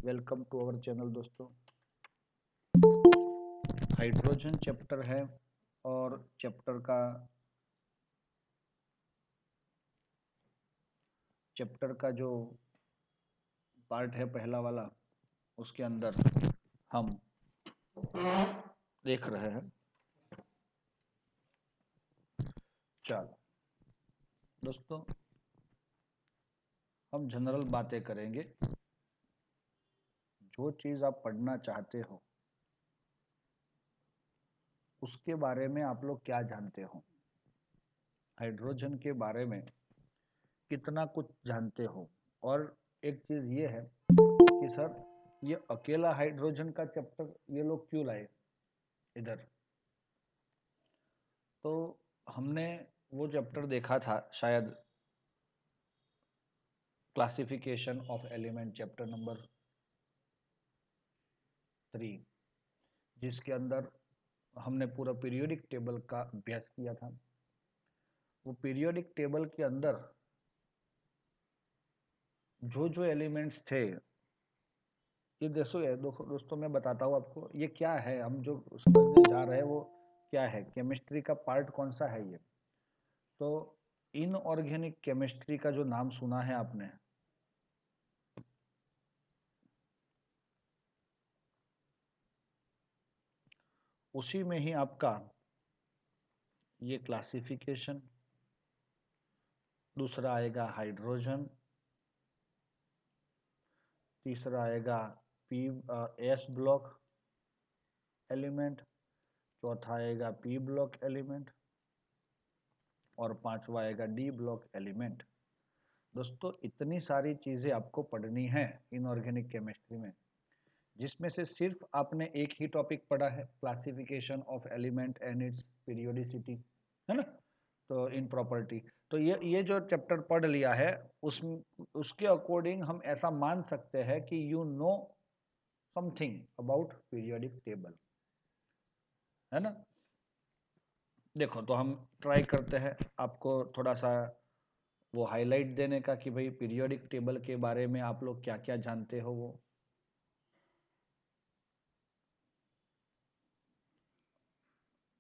Welcome to our channel दोस्तों। Hydrogen chapter है और चैप्टर का जो पार्ट है पहला वाला, उसके अंदर हम देख रहे हैं। चलो दोस्तों, हम जनरल बातें करेंगे। जो चीज आप पढ़ना चाहते हो उसके बारे में आप लोग क्या जानते हो, हाइड्रोजन के बारे में कितना कुछ जानते हो। और एक चीज ये है कि सर ये अकेला हाइड्रोजन का चैप्टर ये लोग क्यों लाए इधर। तो हमने वो चैप्टर देखा था शायद, classification of element chapter number 3, जिसके अंदर हमने पूरा पीरियोडिक टेबल का अभ्यास किया था। वो पीरियोडिक टेबल के अंदर जो जो एलिमेंट्स थे, ये दोस्तों मैं बताता हूँ आपको ये क्या है। हम जो समझने जा रहे हैं वो क्या है, केमिस्ट्री का पार्ट कौन सा है ये। तो इनऑर्गेनिक केमिस्ट्री का जो नाम सुना है आपने, उसी में ही आपका ये क्लासिफिकेशन, दूसरा आएगा हाइड्रोजन, तीसरा आएगा पी एस ब्लॉक एलिमेंट, चौथा आएगा पी ब्लॉक एलिमेंट और पांचवा आएगा डी ब्लॉक एलिमेंट। दोस्तों इतनी सारी चीजें आपको पढ़नी है इनऑर्गेनिक केमिस्ट्री में, जिसमें से सिर्फ आपने एक ही टॉपिक पढ़ा है, classification of element and it's periodicity, है ना। तो इन प्रॉपर्टी, तो ये जो चैप्टर पढ़ लिया है उसके अकॉर्डिंग हम ऐसा मान सकते हैं कि you know something about periodic table, है ना। देखो तो हम ट्राई करते हैं आपको थोड़ा सा वो हाईलाइट देने का कि भाई पीरियोडिक टेबल के बारे में आप लोग क्या क्या जानते हो। वो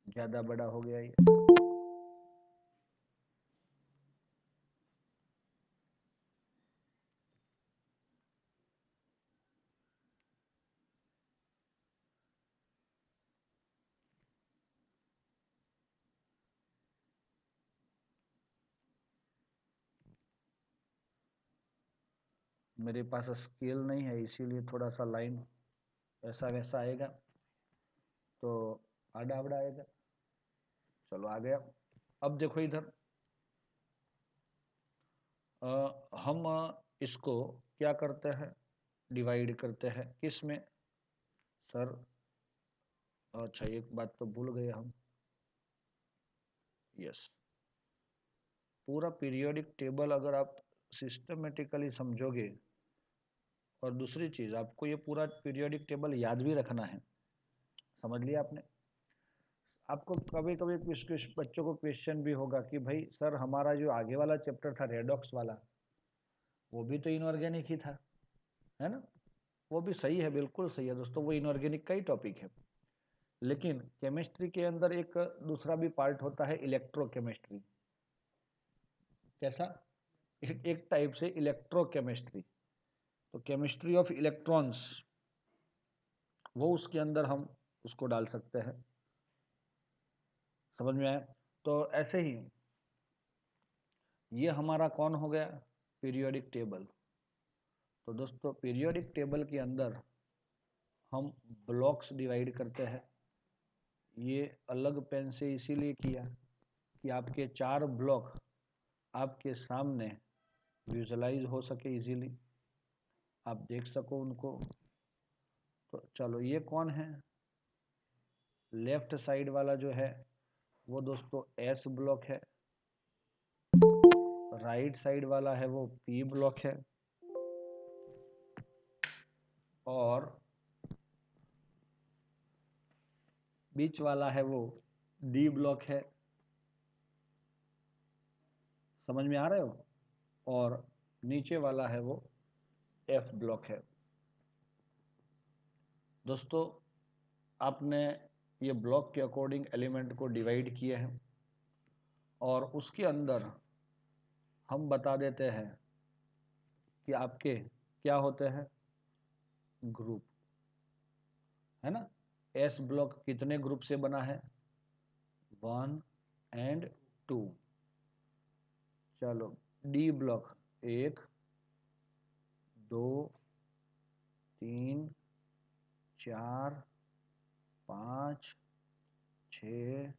ज्यादा बड़ा हो गया ये। मेरे पास स्केल नहीं है इसीलिए थोड़ा सा लाइन ऐसा वैसा आएगा, तो आड़ा आड़ा आएगा। चलो आ गया। अब देखो इधर हम इसको क्या करते हैं, डिवाइड करते हैं किस में सर। अच्छा एक बात तो भूल गए हम, यस, पूरा पीरियोडिक टेबल अगर आप सिस्टमेटिकली समझोगे, और दूसरी चीज आपको ये पूरा पीरियोडिक टेबल याद भी रखना है। समझ लिया आपने। आपको कभी कभी कुछ बच्चों को क्वेश्चन भी होगा कि भाई सर हमारा जो आगे वाला चैप्टर था रेडॉक्स वाला, वो भी तो इनऑर्गेनिक ही था, है ना। वो भी सही है, बिल्कुल सही है दोस्तों, वो इनऑर्गेनिक का ही टॉपिक है। लेकिन केमिस्ट्री के अंदर एक दूसरा भी पार्ट होता है, इलेक्ट्रोकेमिस्ट्री। कैसा, एक टाइप से इलेक्ट्रोकेमिस्ट्री, तो केमिस्ट्री ऑफ इलेक्ट्रॉन्स, वो उसके अंदर हम उसको डाल सकते हैं। समझ में आया। तो ऐसे ही ये हमारा कौन हो गया, पीरियोडिक टेबल। तो दोस्तों पीरियोडिक टेबल के अंदर हम ब्लॉक्स डिवाइड करते हैं। ये अलग पेन से इसीलिए किया कि आपके 4 ब्लॉक आपके सामने विजुलाइज हो सके इजीली, आप देख सको उनको। तो चलो ये कौन है, लेफ्ट साइड वाला जो है वो दोस्तों एस ब्लॉक है, राइट साइड वाला है वो पी ब्लॉक है, और बीच वाला है वो डी ब्लॉक है। समझ में आ रहे हो। और नीचे वाला है वो एफ ब्लॉक है। दोस्तों आपने ये ब्लॉक के अकॉर्डिंग एलिमेंट को डिवाइड किए हैं और उसके अंदर हम बता देते हैं कि आपके क्या होते हैं, ग्रुप, है ना। एस ब्लॉक कितने ग्रुप से बना है, 1 एंड 2। चलो डी ब्लॉक 1 2 3 4 5 6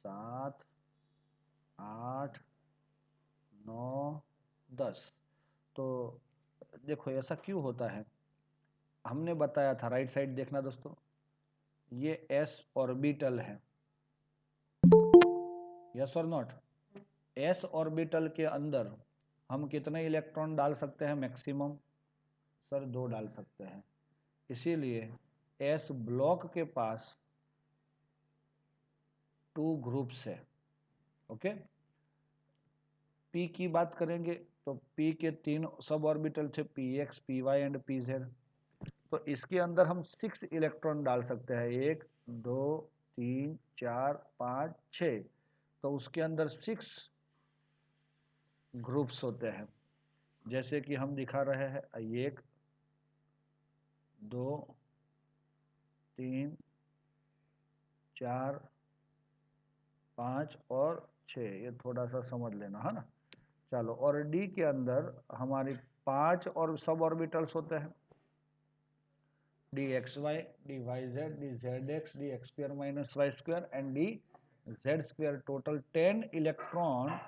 7 8 9 10। तो देखो ऐसा क्यों होता है, हमने बताया था, राइट साइड देखना दोस्तों, ये एस ऑर्बिटल है, यस और नॉट। एस ऑर्बिटल के अंदर हम कितने इलेक्ट्रॉन डाल सकते हैं मैक्सिमम, सर 2 डाल सकते हैं। इसीलिए एस ब्लॉक के पास 2 ग्रुप्स है। ओके, पी की बात करेंगे तो पी के 3 सब ऑर्बिटल थे, P X, P Y and P Z. तो इसके अंदर हम 6 इलेक्ट्रॉन डाल सकते हैं, 1 2 3 4 5 6। तो उसके अंदर 6 ग्रुप्स होते हैं, जैसे कि हम दिखा रहे हैं, 1 2 3 4 5 और 6। ये थोड़ा सा समझ लेना है ना। चलो, और डी के अंदर हमारी 5 और सब ऑर्बिटल्स होते हैं, D X Y, D Y Z, D Z X, D X square minus Y square and D Z square. Total 10 electron.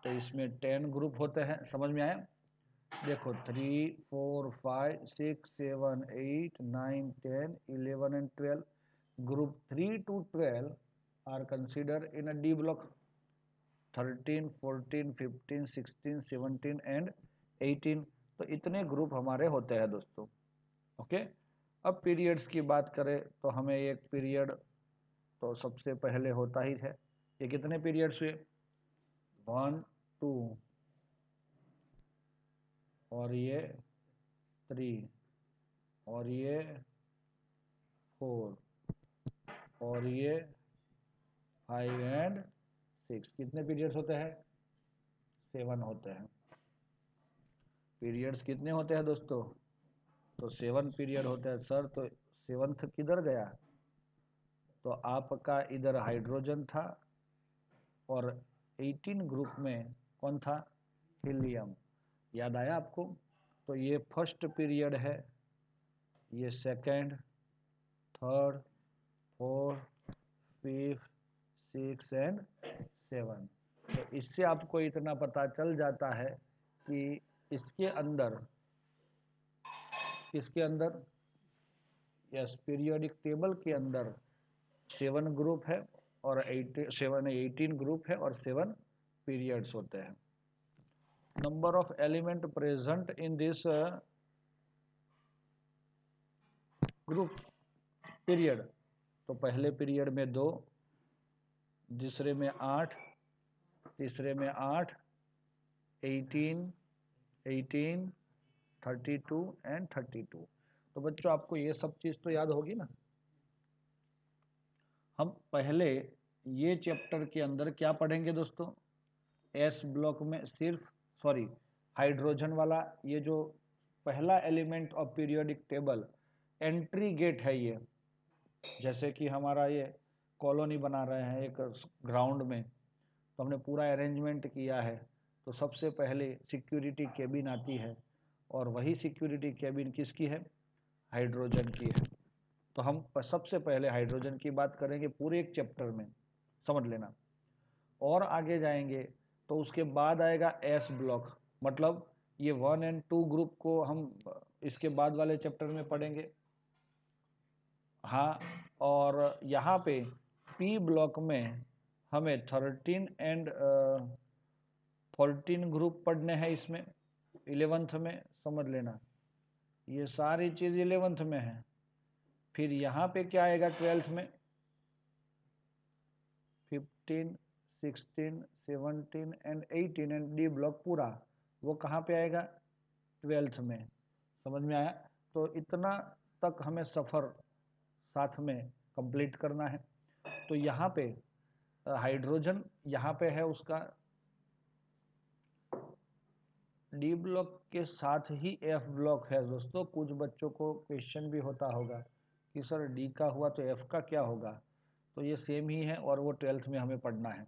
तो इसमें 10 ग्रुप होते हैं, समझ में आया। देखो 3 4 5 6 7 8 9 10 11 and 12। Group 3 to 12 are considered in a D block, 13 14 15 16 17 and 18। तो इतने ग्रुप हमारे होते हैं दोस्तों। ओके, अब पीरियड्स की बात करें तो हमें एक पीरियड तो सबसे पहले होता ही है। ये कितने पीरियड्स हुए, 1 2 और ये 3 और ये 4 और ये 5 एंड 6। कितने पीरियड्स होते हैं, 7 होते हैं। पीरियड्स कितने होते हैं दोस्तों, तो 7 पीरियड होते हैं। सर तो 7th किधर गया, तो आपका इधर हाइड्रोजन था और 18 ग्रुप में कौन था, हीलियम। याद आया आपको। तो ये फर्स्ट पीरियड है, ये second, third, fourth, fifth, 6 and 7। तो इससे आपको इतना पता चल जाता है कि इसके अंदर, किसके अंदर, यस, पीरियोडिक टेबल के अंदर 7 ग्रुप है और 18 ग्रुप है और 7 पीरियड्स होते हैं। Number of element present in this group period, तो पहले पीरियड में 2, दूसरे में 8, तीसरे में 8, 18, 18, 32 एंड 32। तो बच्चों आपको ये सब चीज तो याद होगी ना। हम पहले ये चैप्टर के अंदर क्या पढ़ेंगे दोस्तों, एस ब्लॉक में सिर्फ, सॉरी, हाइड्रोजन वाला ये जो पहला element of periodic table, entry gate है ये। जैसे कि हमारा ये कॉलोनी बना रहे हैं एक ग्राउंड में, तो हमने पूरा अरेंजमेंट किया है, तो सबसे पहले सिक्योरिटी केबिन आती है और वही सिक्योरिटी केबिन किसकी है, हाइड्रोजन की है। तो हम सबसे पहले हाइड्रोजन की बात करेंगे पूरे एक चैप्टर में, समझ लेना। और आगे जाएंगे तो उसके बाद आएगा एस ब्लॉक, मतलब ये 1 एंड 2 ग्रुप को हम इसके बाद वाले चैप्टर में पढ़ेंगे। हाँ, और यहाँ पे पी ब्लॉक में हमें 13 एंड 14 ग्रुप पढ़ने हैं इसमें, 11th में, समझ लेना। ये सारी चीज 11th में है। फिर यहाँ पे क्या आएगा 12th में, 15 16 17 एंड 18 एंड डी ब्लॉक पूरा, वो कहाँ पे आएगा, 12th में। समझ में आया। तो इतना तक हमें सफ़र साथ में कंप्लीट करना है। तो यहाँ पे हाइड्रोजन यहाँ पे है, उसका डी ब्लॉक के साथ ही एफ ब्लॉक है। दोस्तों कुछ बच्चों को क्वेश्चन भी होता होगा कि सर डी का हुआ तो एफ का क्या होगा, तो ये सेम ही है और वो 12th में हमें पढ़ना है।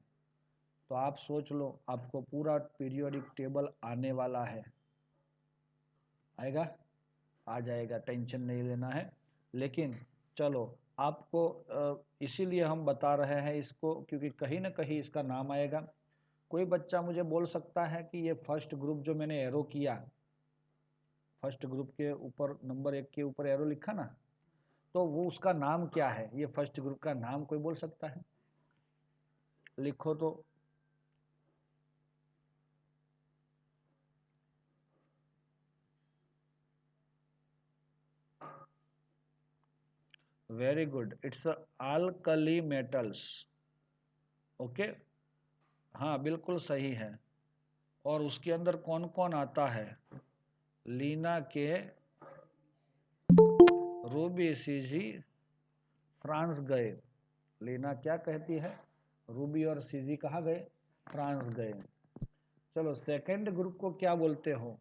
तो आप सोच लो, आपको पूरा पीरियोडिक टेबल आने वाला है। आएगा? आ जाएगा, टेंशन नहीं लेना है। लेकिन चलो, आपको इसीलिए हम बता रहे हैं इसको, क्योंकि कहीं ना कहीं इसका नाम आएगा। कोई बच्चा मुझे बोल सकता है कि ये फर्स्ट ग्रुप जो मैंने एरो किया, फर्स्ट ग्रुप के ऊपर नंबर 1 के ऊपर एरो लिखा ना, तो वो उसका नाम क्या है? ये फर्स्ट ग्रुप का नाम कोई बोल सकता है? लिखो तो। Very good, it's alkali metals. Okay, हाँ बिल्कुल सही है। और उसके अंदर कौन कौन आता है? लीना के, रूबी, सीजी, फ्रांस गए। लीना क्या कहती है? रूबी और सीजी कहाँ गए? फ्रांस गए। चलो, सेकंड ग्रुप को क्या बोलते हो?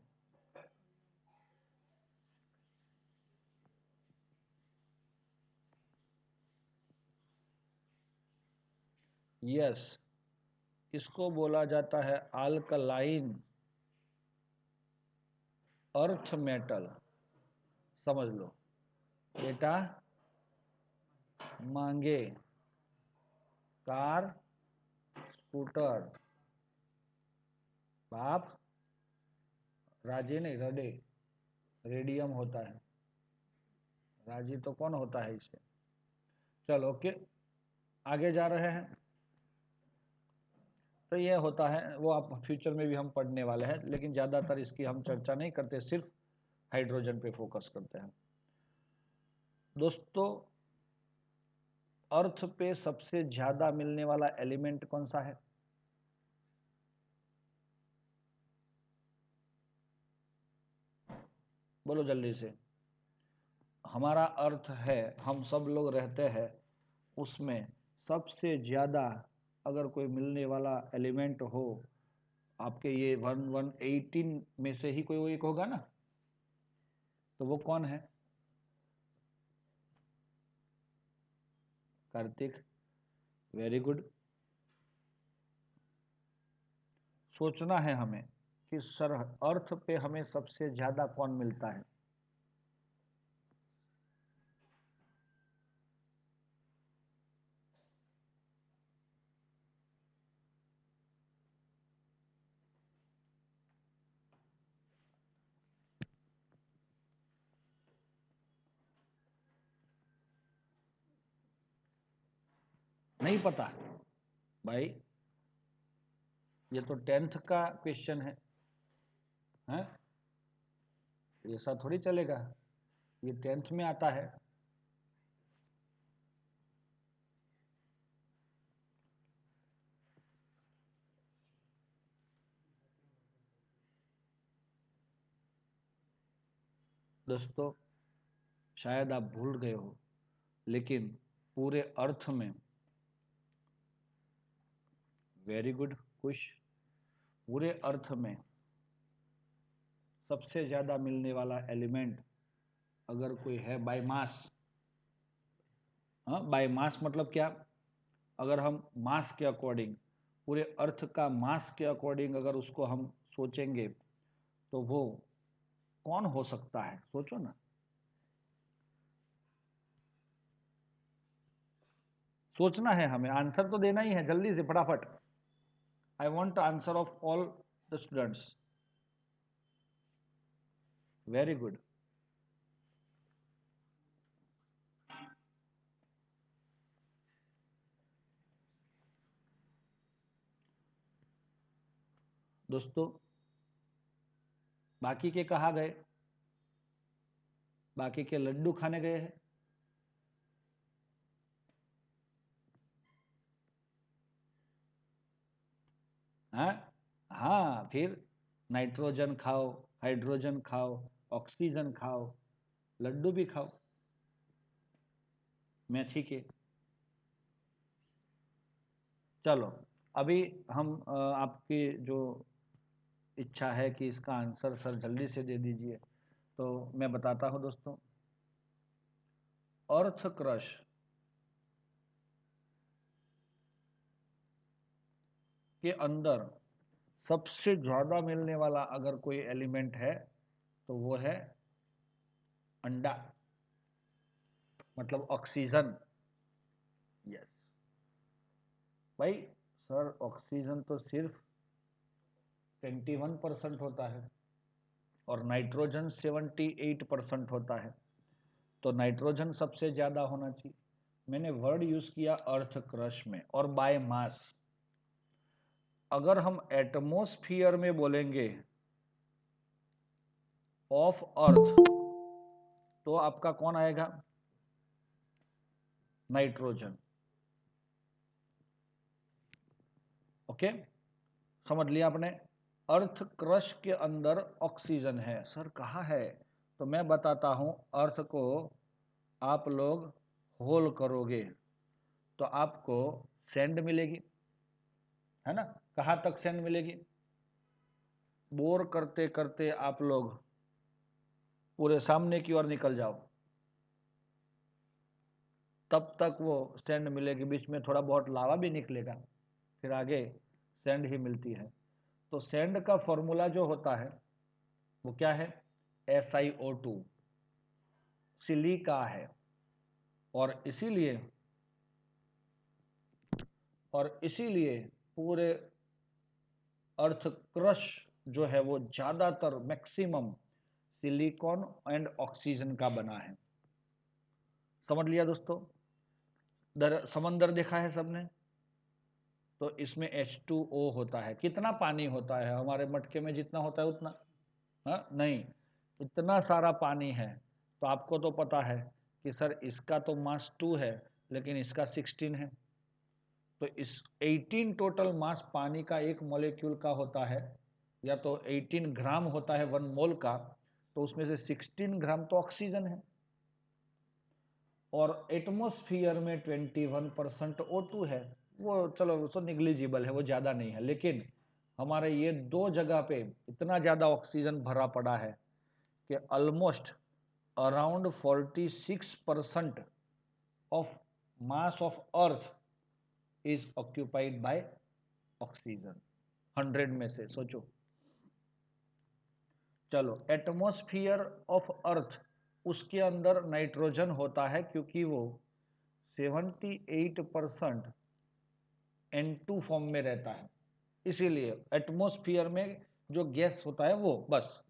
यस, इसको बोला जाता है अल्कलाइन अर्थ मेटल। समझ लो बेटा। मांगे, कार, स्कूटर, बाप, राजी नहीं, रडे, रेडियम होता है। राजी तो कौन होता है इससे? चलो ओके, आगे जा रहे हैं। तो ये होता है, वो आप फ्यूचर में भी हम पढ़ने वाले हैं, लेकिन ज़्यादातर इसकी हम चर्चा नहीं करते, सिर्फ हाइड्रोजन पे फोकस करते हैं। दोस्तों, अर्थ पे सबसे ज़्यादा मिलने वाला एलिमेंट कौन सा है? बोलो जल्दी से। हमारा अर्थ है, हम सब लोग रहते हैं उसमें, सबसे ज़्यादा अगर कोई मिलने वाला एलिमेंट हो, आपके ये 1118 में से ही कोई वो एक होगा ना, तो वो कौन है? Kartik, very good. सोचना है हमें कि सर अर्थ पे हमें सबसे ज़्यादा कौन मिलता है? नहीं पता भाई? ये तो 10th का क्वेश्चन है, हैं? ऐसा थोड़ी चलेगा, ये 10th में आता है। दोस्तों, शायद आप भूल गए हो, लेकिन पूरे अर्थ में, वेरी गुड खुश, पूरे अर्थ में सबसे ज़्यादा मिलने वाला एलिमेंट अगर कोई है बाय मास, हाँ बाय मास मतलब क्या? अगर हम मास के अकॉर्डिंग, पूरे अर्थ का मास के अकॉर्डिंग अगर उसको हम सोचेंगे, तो वो कौन हो सकता है? सोचो ना। सोचना है हमें, आंसर तो देना ही है, जल्दी से फटाफट। I want answer of all the students. Very good. दोस्तों, बाकी के कहाँ गए? बाकी के लड्डू खाने गए हैं? हाँ, हाँ फिर नाइट्रोजन खाओ, हाइड्रोजन खाओ, ऑक्सीजन खाओ, लड्डू भी खाओ। मैथ ही के। चलो अभी हम आपकी जो इच्छा है कि इसका आंसर सर जल्दी से दे दीजिए, तो मैं बताता हूं दोस्तों। अर्थ क्रश के अंदर सबसे ज्यादा मिलने वाला अगर कोई एलिमेंट है तो वो है अंडा, मतलब ऑक्सीजन। यस भाई, सर ऑक्सीजन तो सिर्फ 21% होता है और नाइट्रोजन 78% होता है, तो नाइट्रोजन सबसे ज्यादा होना चाहिए। मैंने वर्ड यूज किया अर्थ क्रश में, और बाय मास। अगर हम एटमॉस्फेयर में बोलेंगे ऑफ अर्थ, तो आपका कौन आएगा? नाइट्रोजन। ओके, समझ लिया आपने। अर्थ क्रश के अंदर ऑक्सीजन है। सर कहाँ है? तो मैं बताता हूं। अर्थ को आप लोग होल करोगे तो आपको सैंड मिलेगी, है ना? कहाँ तक सैंड मिलेगी? बोर करते करते आप लोग पूरे सामने की ओर निकल जाओ, तब तक वो सैंड मिलेगी। बीच में थोड़ा बहुत लावा भी निकलेगा, फिर आगे सैंड ही मिलती है। तो सैंड का फॉर्मूला जो होता है वो क्या है? SiO2, सिलिका है। और इसीलिए पूरे अर्थ क्रश जो है वो ज्यादातर मैक्सिमम सिलिकॉन एंड ऑक्सीजन का बना है। समझ लिया दोस्तों? समंदर देखा है सबने? तो इसमें H2O होता है। कितना पानी होता है? हमारे मटके में जितना होता है उतना? हाँ नहीं, इतना सारा पानी है। तो आपको तो पता है कि सर इसका तो मास 2 है लेकिन इसका 16 है। तो इस 18 टोटल मास पानी का एक मॉलिक्यूल का होता है, या तो 18 ग्राम होता है 1 मोल का, तो उसमें से 16 ग्राम तो ऑक्सीजन है। और एटमॉस्फेयर में 21% O2 है। वो चलो वो तो निग्लिजिबल है, वो ज़्यादा नहीं है। लेकिन हमारे ये दो जगह पे इतना ज़्यादा ऑक्सीजन भरा पड़ा है कि almost around 46% of mass of earth is occupied by oxygen. 100 में से सोचो। चलो, एटमॉस्फेयर ऑफ अर्थ, उसके अंदर नाइट्रोजन होता है क्योंकि वो 78% N2 फॉर्म में रहता है। इसीलिए एटमॉस्फेयर में जो गैस होता है वो बस,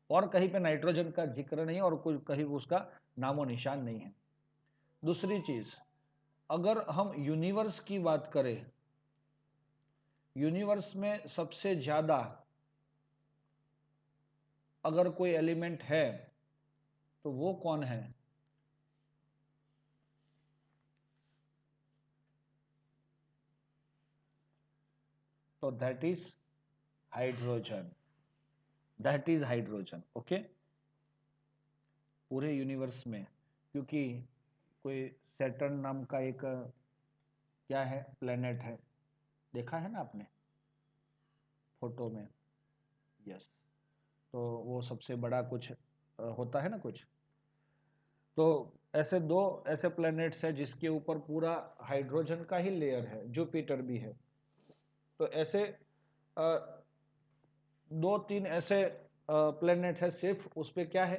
और कहीं पे नाइट्रोजन का जिक्र नहीं और कुछ कहीं उसका नामो निशान नहीं है। दूसरी चीज, अगर हम यूनिवर्स की बात करें, यूनिवर्स में सबसे ज्यादा अगर कोई एलिमेंट है तो वो कौन है? तो that is hydrogen. That is hydrogen. Okay, पूरे यूनिवर्स में, क्योंकि कोई सैटर्न नाम का एक क्या है, प्लेनेट है, देखा है ना आपने फोटो में? यस। तो वो सबसे बड़ा कुछ होता है ना कुछ। तो ऐसे दो ऐसे प्लैनेट्स हैं जिसके ऊपर पूरा हाइड्रोजन का ही लेयर है, जुपिटर भी है। तो ऐसे दो तीन ऐसे प्लैनेट है, सिर्फ उस पे क्या है?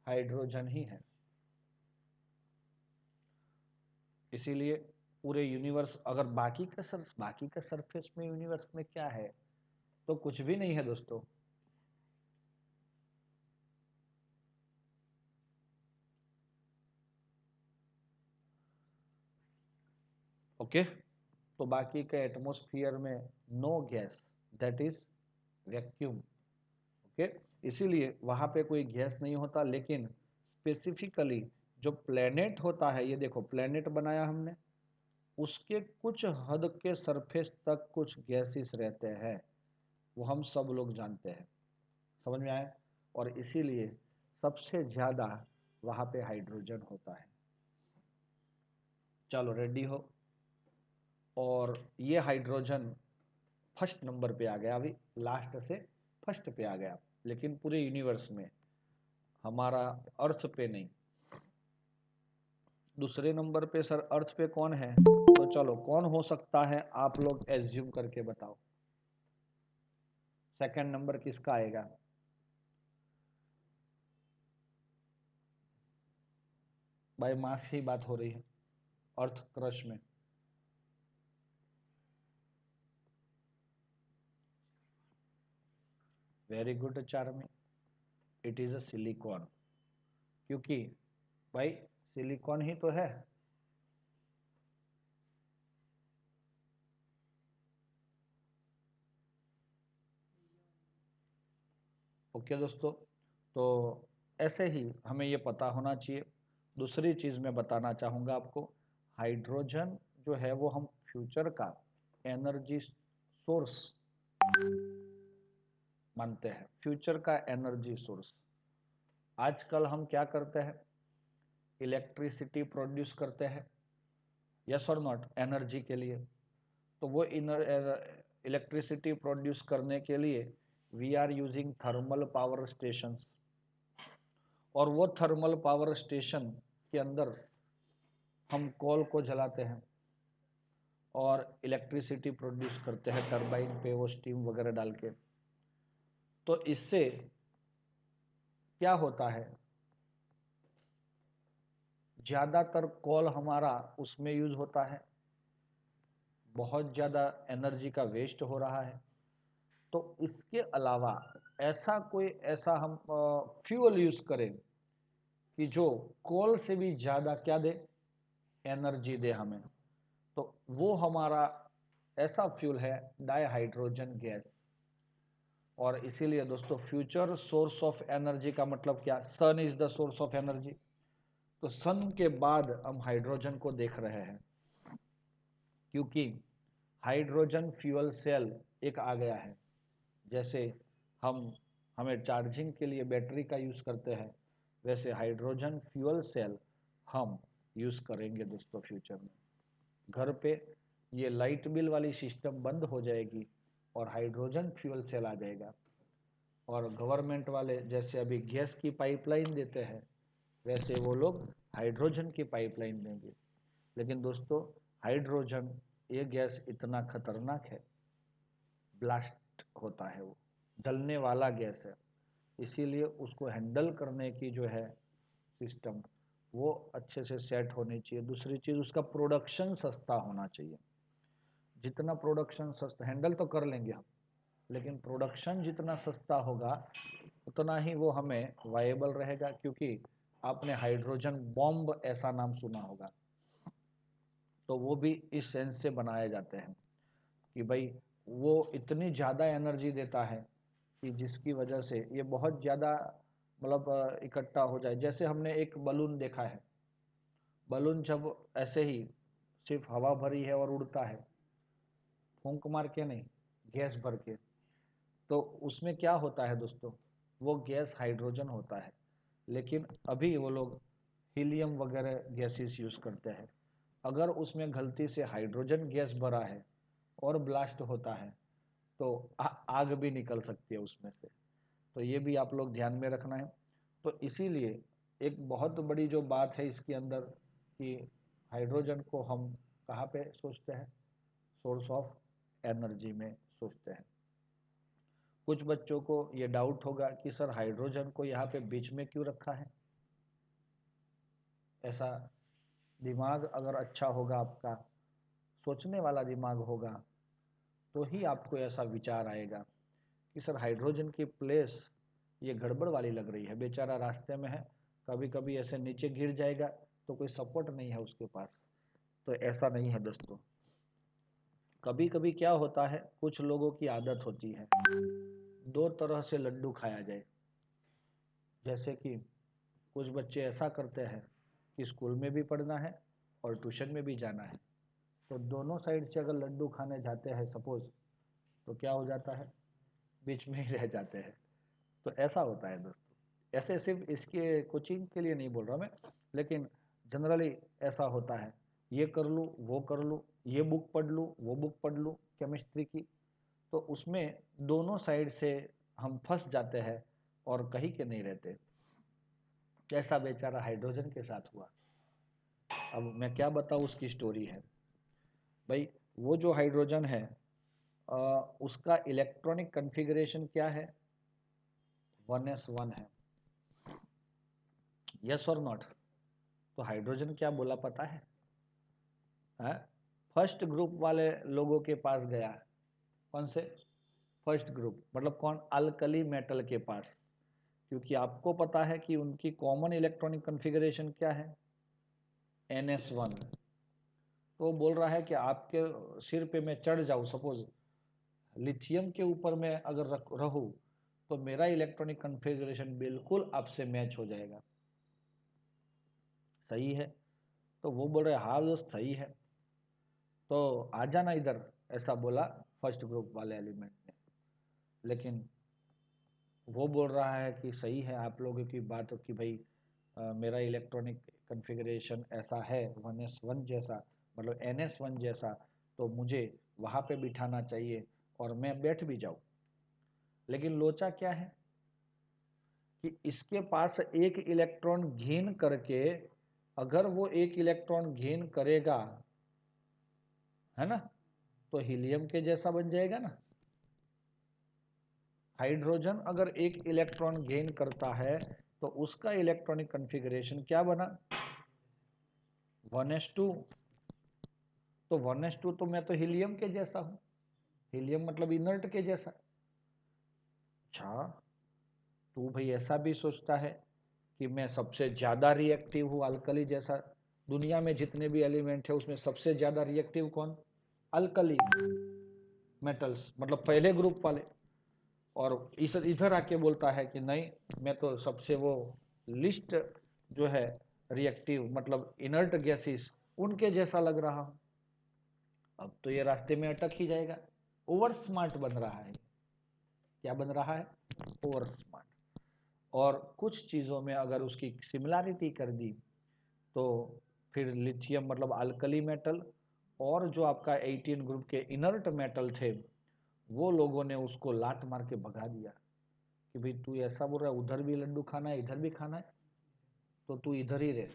हाइड्रोजन ही है। इसीलिए पूरे यूनिवर्स, अगर बाकी का सरफेस में यूनिवर्स में क्या है, तो कुछ भी नहीं है दोस्तों। ओके, तो बाकी के एटमॉस्फेयर में no gas, that is vacuum. Okay, इसीलिए वहां पे कोई गैस नहीं होता। लेकिन स्पेसिफिकली जो प्लेनेट होता है, ये देखो प्लेनेट बनाया हमने, उसके कुछ हद के सरफेस तक कुछ गैसेस रहते हैं, वो हम सब लोग जानते हैं। समझ में आए? और इसीलिए सबसे ज्यादा वहां पे हाइड्रोजन होता है। चलो रेडी हो। और ये हाइड्रोजन फर्स्ट नंबर पे आ गया, अभी लास्ट से फर्स्ट पे आ गया, लेकिन पूरे यूनिवर्स में, हमारा अर्थ पे नहीं। दूसरे नंबर पे सर अर्थ पे कौन है, तो चलो कौन हो सकता है आप लोग एज्यूम करके बताओ। सेकंड नंबर किसका आएगा? भाई मास की बात हो रही है अर्थ क्रश में। Very good Charmi, it is a silicon, क्योंकि भाई सिलिकॉन ही तो है। ओके दोस्तों, तो ऐसे ही हमें ये पता होना चाहिए। दूसरी चीज़ मैं बताना चाहूँगा आपको, हाइड्रोजन जो है वो हम फ्यूचर का एनर्जी सोर्स मानते हैं, फ्यूचर का एनर्जी सोर्स। आजकल हम क्या करते हैं, इलेक्ट्रिसिटी प्रोड्यूस करते हैं, यस और नॉट, एनर्जी के लिए। तो वो इलेक्ट्रिसिटी प्रोड्यूस करने के लिए we are using thermal power stations, और वो थर्मल पावर स्टेशन के अंदर हम कोल को जलाते हैं और इलेक्ट्रिसिटी प्रोड्यूस करते हैं टरबाइन पे वो स्टीम वगैरह डाल के। तो इससे क्या होता है, ज़्यादातर कोल हमारा उसमें यूज होता है, बहुत ज़्यादा एनर्जी का वेस्ट हो रहा है। तो इसके अलावा ऐसा कोई ऐसा हम फ्यूल यूज करें कि जो कोल से भी ज़्यादा क्या दे, एनर्जी दे हमें, तो वो हमारा ऐसा फ्यूल है डाईहाइड्रोजन गैस। और इसीलिए दोस्तों फ्यूचर सोर्स ऑफ एनर्जी का मतलब क्या, sun is the source of energy, तो सन के बाद हम हाइड्रोजन को देख रहे हैं, क्योंकि हाइड्रोजन फ्यूल सेल एक आ गया है। जैसे हम हमें चार्जिंग के लिए बैटरी का यूज़ करते हैं, वैसे हाइड्रोजन फ्यूल सेल हम यूज़ करेंगे दोस्तों फ्यूचर में। घर पे ये लाइट बिल वाली सिस्टम बंद हो जाएगी और हाइड्रोजन फ्यूल सेल आ जाएगा। और गवर्नमेंट वाले जैसे अभी गैस की पाइपलाइन देते हैं, वैसे वो लोग हाइड्रोजन की पाइपलाइन देंगे। लेकिन दोस्तों हाइड्रोजन ये गैस इतना खतरनाक है, ब्लास्ट होता है, वो जलने वाला गैस है। इसीलिए उसको हैंडल करने की जो है सिस्टम, वो अच्छे से सेट होनी चाहिए। दूसरी चीज़, उसका प्रोडक्शन सस्ता होना चाहिए। जितना प्रोडक्शन सस्ता, हैंडल तो कर लेंगे हम, लेकिन प्रोडक्शन जितना सस्ता होगा उतना ही वो हमें वाएबल रहेगा। क्योंकि आपने हाइड्रोजन बॉम्ब ऐसा नाम सुना होगा, तो वो भी इस सेंस से बनाए जाते हैं कि भाई वो इतनी ज़्यादा एनर्जी देता है कि जिसकी वजह से ये बहुत ज़्यादा मतलब इकट्ठा हो जाए। जैसे हमने एक बलून देखा है, बलून जब ऐसे ही सिर्फ हवा भरी है और उड़ता है, फूंक मार के नहीं, गैस भर के, तो उसमें क्या होता है दोस्तों, वो गैस हाइड्रोजन होता है। लेकिन अभी वो लोग हीलियम वगैरह गैसेस यूज़ करते हैं। अगर उसमें गलती से हाइड्रोजन गैस भरा है और ब्लास्ट होता है, तो आग भी निकल सकती है उसमें से। तो ये भी आप लोग ध्यान में रखना है। तो इसीलिए एक बहुत बड़ी जो बात है इसके अंदर कि हाइड्रोजन को हम कहाँ पे सोचते हैं, सोर्स ऑफ एनर्जी में सोचते हैं। कुछ बच्चों को ये डाउट होगा कि सर हाइड्रोजन को यहाँ पे बीच में क्यों रखा है। ऐसा दिमाग अगर अच्छा होगा आपका, सोचने वाला दिमाग होगा, तो ही आपको ऐसा विचार आएगा कि सर हाइड्रोजन की प्लेस ये गड़बड़ वाली लग रही है, बेचारा रास्ते में है, कभी कभी ऐसे नीचे गिर जाएगा तो कोई सपोर्ट नहीं है उसके पास। तो ऐसा नहीं है दोस्तों। कभी कभी क्या होता है, कुछ लोगों की आदत होती है दो तरह से लड्डू खाया जाए। जैसे कि कुछ बच्चे ऐसा करते हैं कि स्कूल में भी पढ़ना है और ट्यूशन में भी जाना है, तो दोनों साइड से अगर लड्डू खाने जाते हैं सपोज, तो क्या हो जाता है, बीच में ही रह जाते हैं। तो ऐसा होता है दोस्तों। ऐसे सिर्फ इसके कोचिंग के लिए नहीं बोल रहा मैं, लेकिन जनरली ऐसा होता है। ये कर लूँ, वो कर लूँ, ये बुक पढ़ लूँ, वो बुक पढ़ लूँ केमिस्ट्री की, तो उसमें दोनों साइड से हम फंस जाते हैं और कहीं के नहीं रहते। ऐसा बेचारा हाइड्रोजन के साथ हुआ। अब मैं क्या बताऊँ, उसकी स्टोरी है भाई। वो जो हाइड्रोजन है उसका इलेक्ट्रॉनिक कन्फिगरेशन क्या है, 1s1 है, यस और नॉट। तो हाइड्रोजन क्या बोला पता है? फर्स्ट ग्रुप वाले लोगों के पास गया। कौन से फर्स्ट ग्रुप? मतलब कौन? अल्कली मेटल के पास। क्योंकि आपको पता है कि उनकी कॉमन इलेक्ट्रॉनिक कन्फिगरेशन क्या है, NS1। तो वो बोल रहा है कि आपके सिर पे मैं चढ़ जाऊं, सपोज लिथियम के ऊपर मैं अगर रहूं, तो मेरा इलेक्ट्रॉनिक कन्फिगरेशन बिल्कुल आपसे मैच हो जाएगा। सही है? तो वो बोल रहे हाँ दोस्त सही है, तो आ जाना इधर, ऐसा बोला फर्स्ट ग्रुप वाले एलिमेंट ने। लेकिन वो बोल रहा है कि सही है आप लोगों की बात कि भाई मेरा इलेक्ट्रॉनिक कन्फिगरेशन ऐसा है 1s1 जैसा, मतलब NS1 जैसा, तो मुझे वहाँ पे बिठाना चाहिए और मैं बैठ भी जाऊँ। लेकिन लोचा क्या है कि इसके पास एक इलेक्ट्रॉन गेन करके, अगर वो एक इलेक्ट्रॉन गेन करेगा, है ना, तो हीलियम के जैसा बन जाएगा ना। हाइड्रोजन अगर एक इलेक्ट्रॉन गेन करता है तो उसका इलेक्ट्रॉनिक कन्फिगरेशन क्या बना, 1s2। तो 1s2 तो मैं तो हीलियम के जैसा हूं, हीलियम मतलब इनर्ट के जैसा। अच्छा, तू भाई ऐसा भी सोचता है कि मैं सबसे ज्यादा रिएक्टिव हूँ अल्कली जैसा? दुनिया में जितने भी एलिमेंट है उसमें सबसे ज्यादा रिएक्टिव कौन? अल्कली मेटल्स, मतलब पहले ग्रुप वाले। और इस इधर आके बोलता है कि नहीं, मैं तो सबसे वो लिस्ट जो है रिएक्टिव, मतलब इनर्ट गैसेस, उनके जैसा लग रहा हूं। अब तो ये रास्ते में अटक ही जाएगा। ओवर स्मार्ट बन रहा है। क्या बन रहा है? Over smart. और कुछ चीज़ों में अगर उसकी सिमिलैरिटी कर दी, तो फिर लिथियम मतलब अल्कली मेटल और जो आपका 18 ग्रुप के इनर्ट मेटल थे, वो लोगों ने उसको लात मार के भगा दिया कि भाई तू ऐसा बोल रहा है, उधर भी लड्डू खाना है, इधर भी खाना है, तो तू इधर ही रह,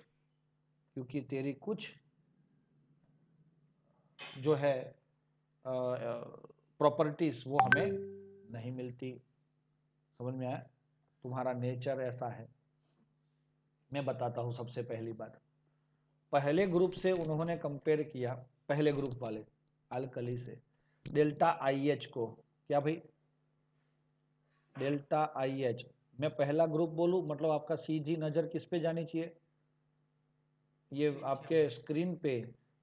क्योंकि तेरी कुछ जो है प्रॉपर्टीज वो हमें नहीं मिलती। समझ में आया? तुम्हारा नेचर ऐसा है। मैं बताता हूँ सबसे पहली बात। पहले ग्रुप से उन्होंने कंपेयर किया, पहले ग्रुप वाले अल्कली से, डेल्टा IH को। क्या भाई? Delta IH। मैं पहला ग्रुप बोलूं मतलब आपका सीधी नजर किस पे जानी चाहिए? ये आपके स्क्रीन पे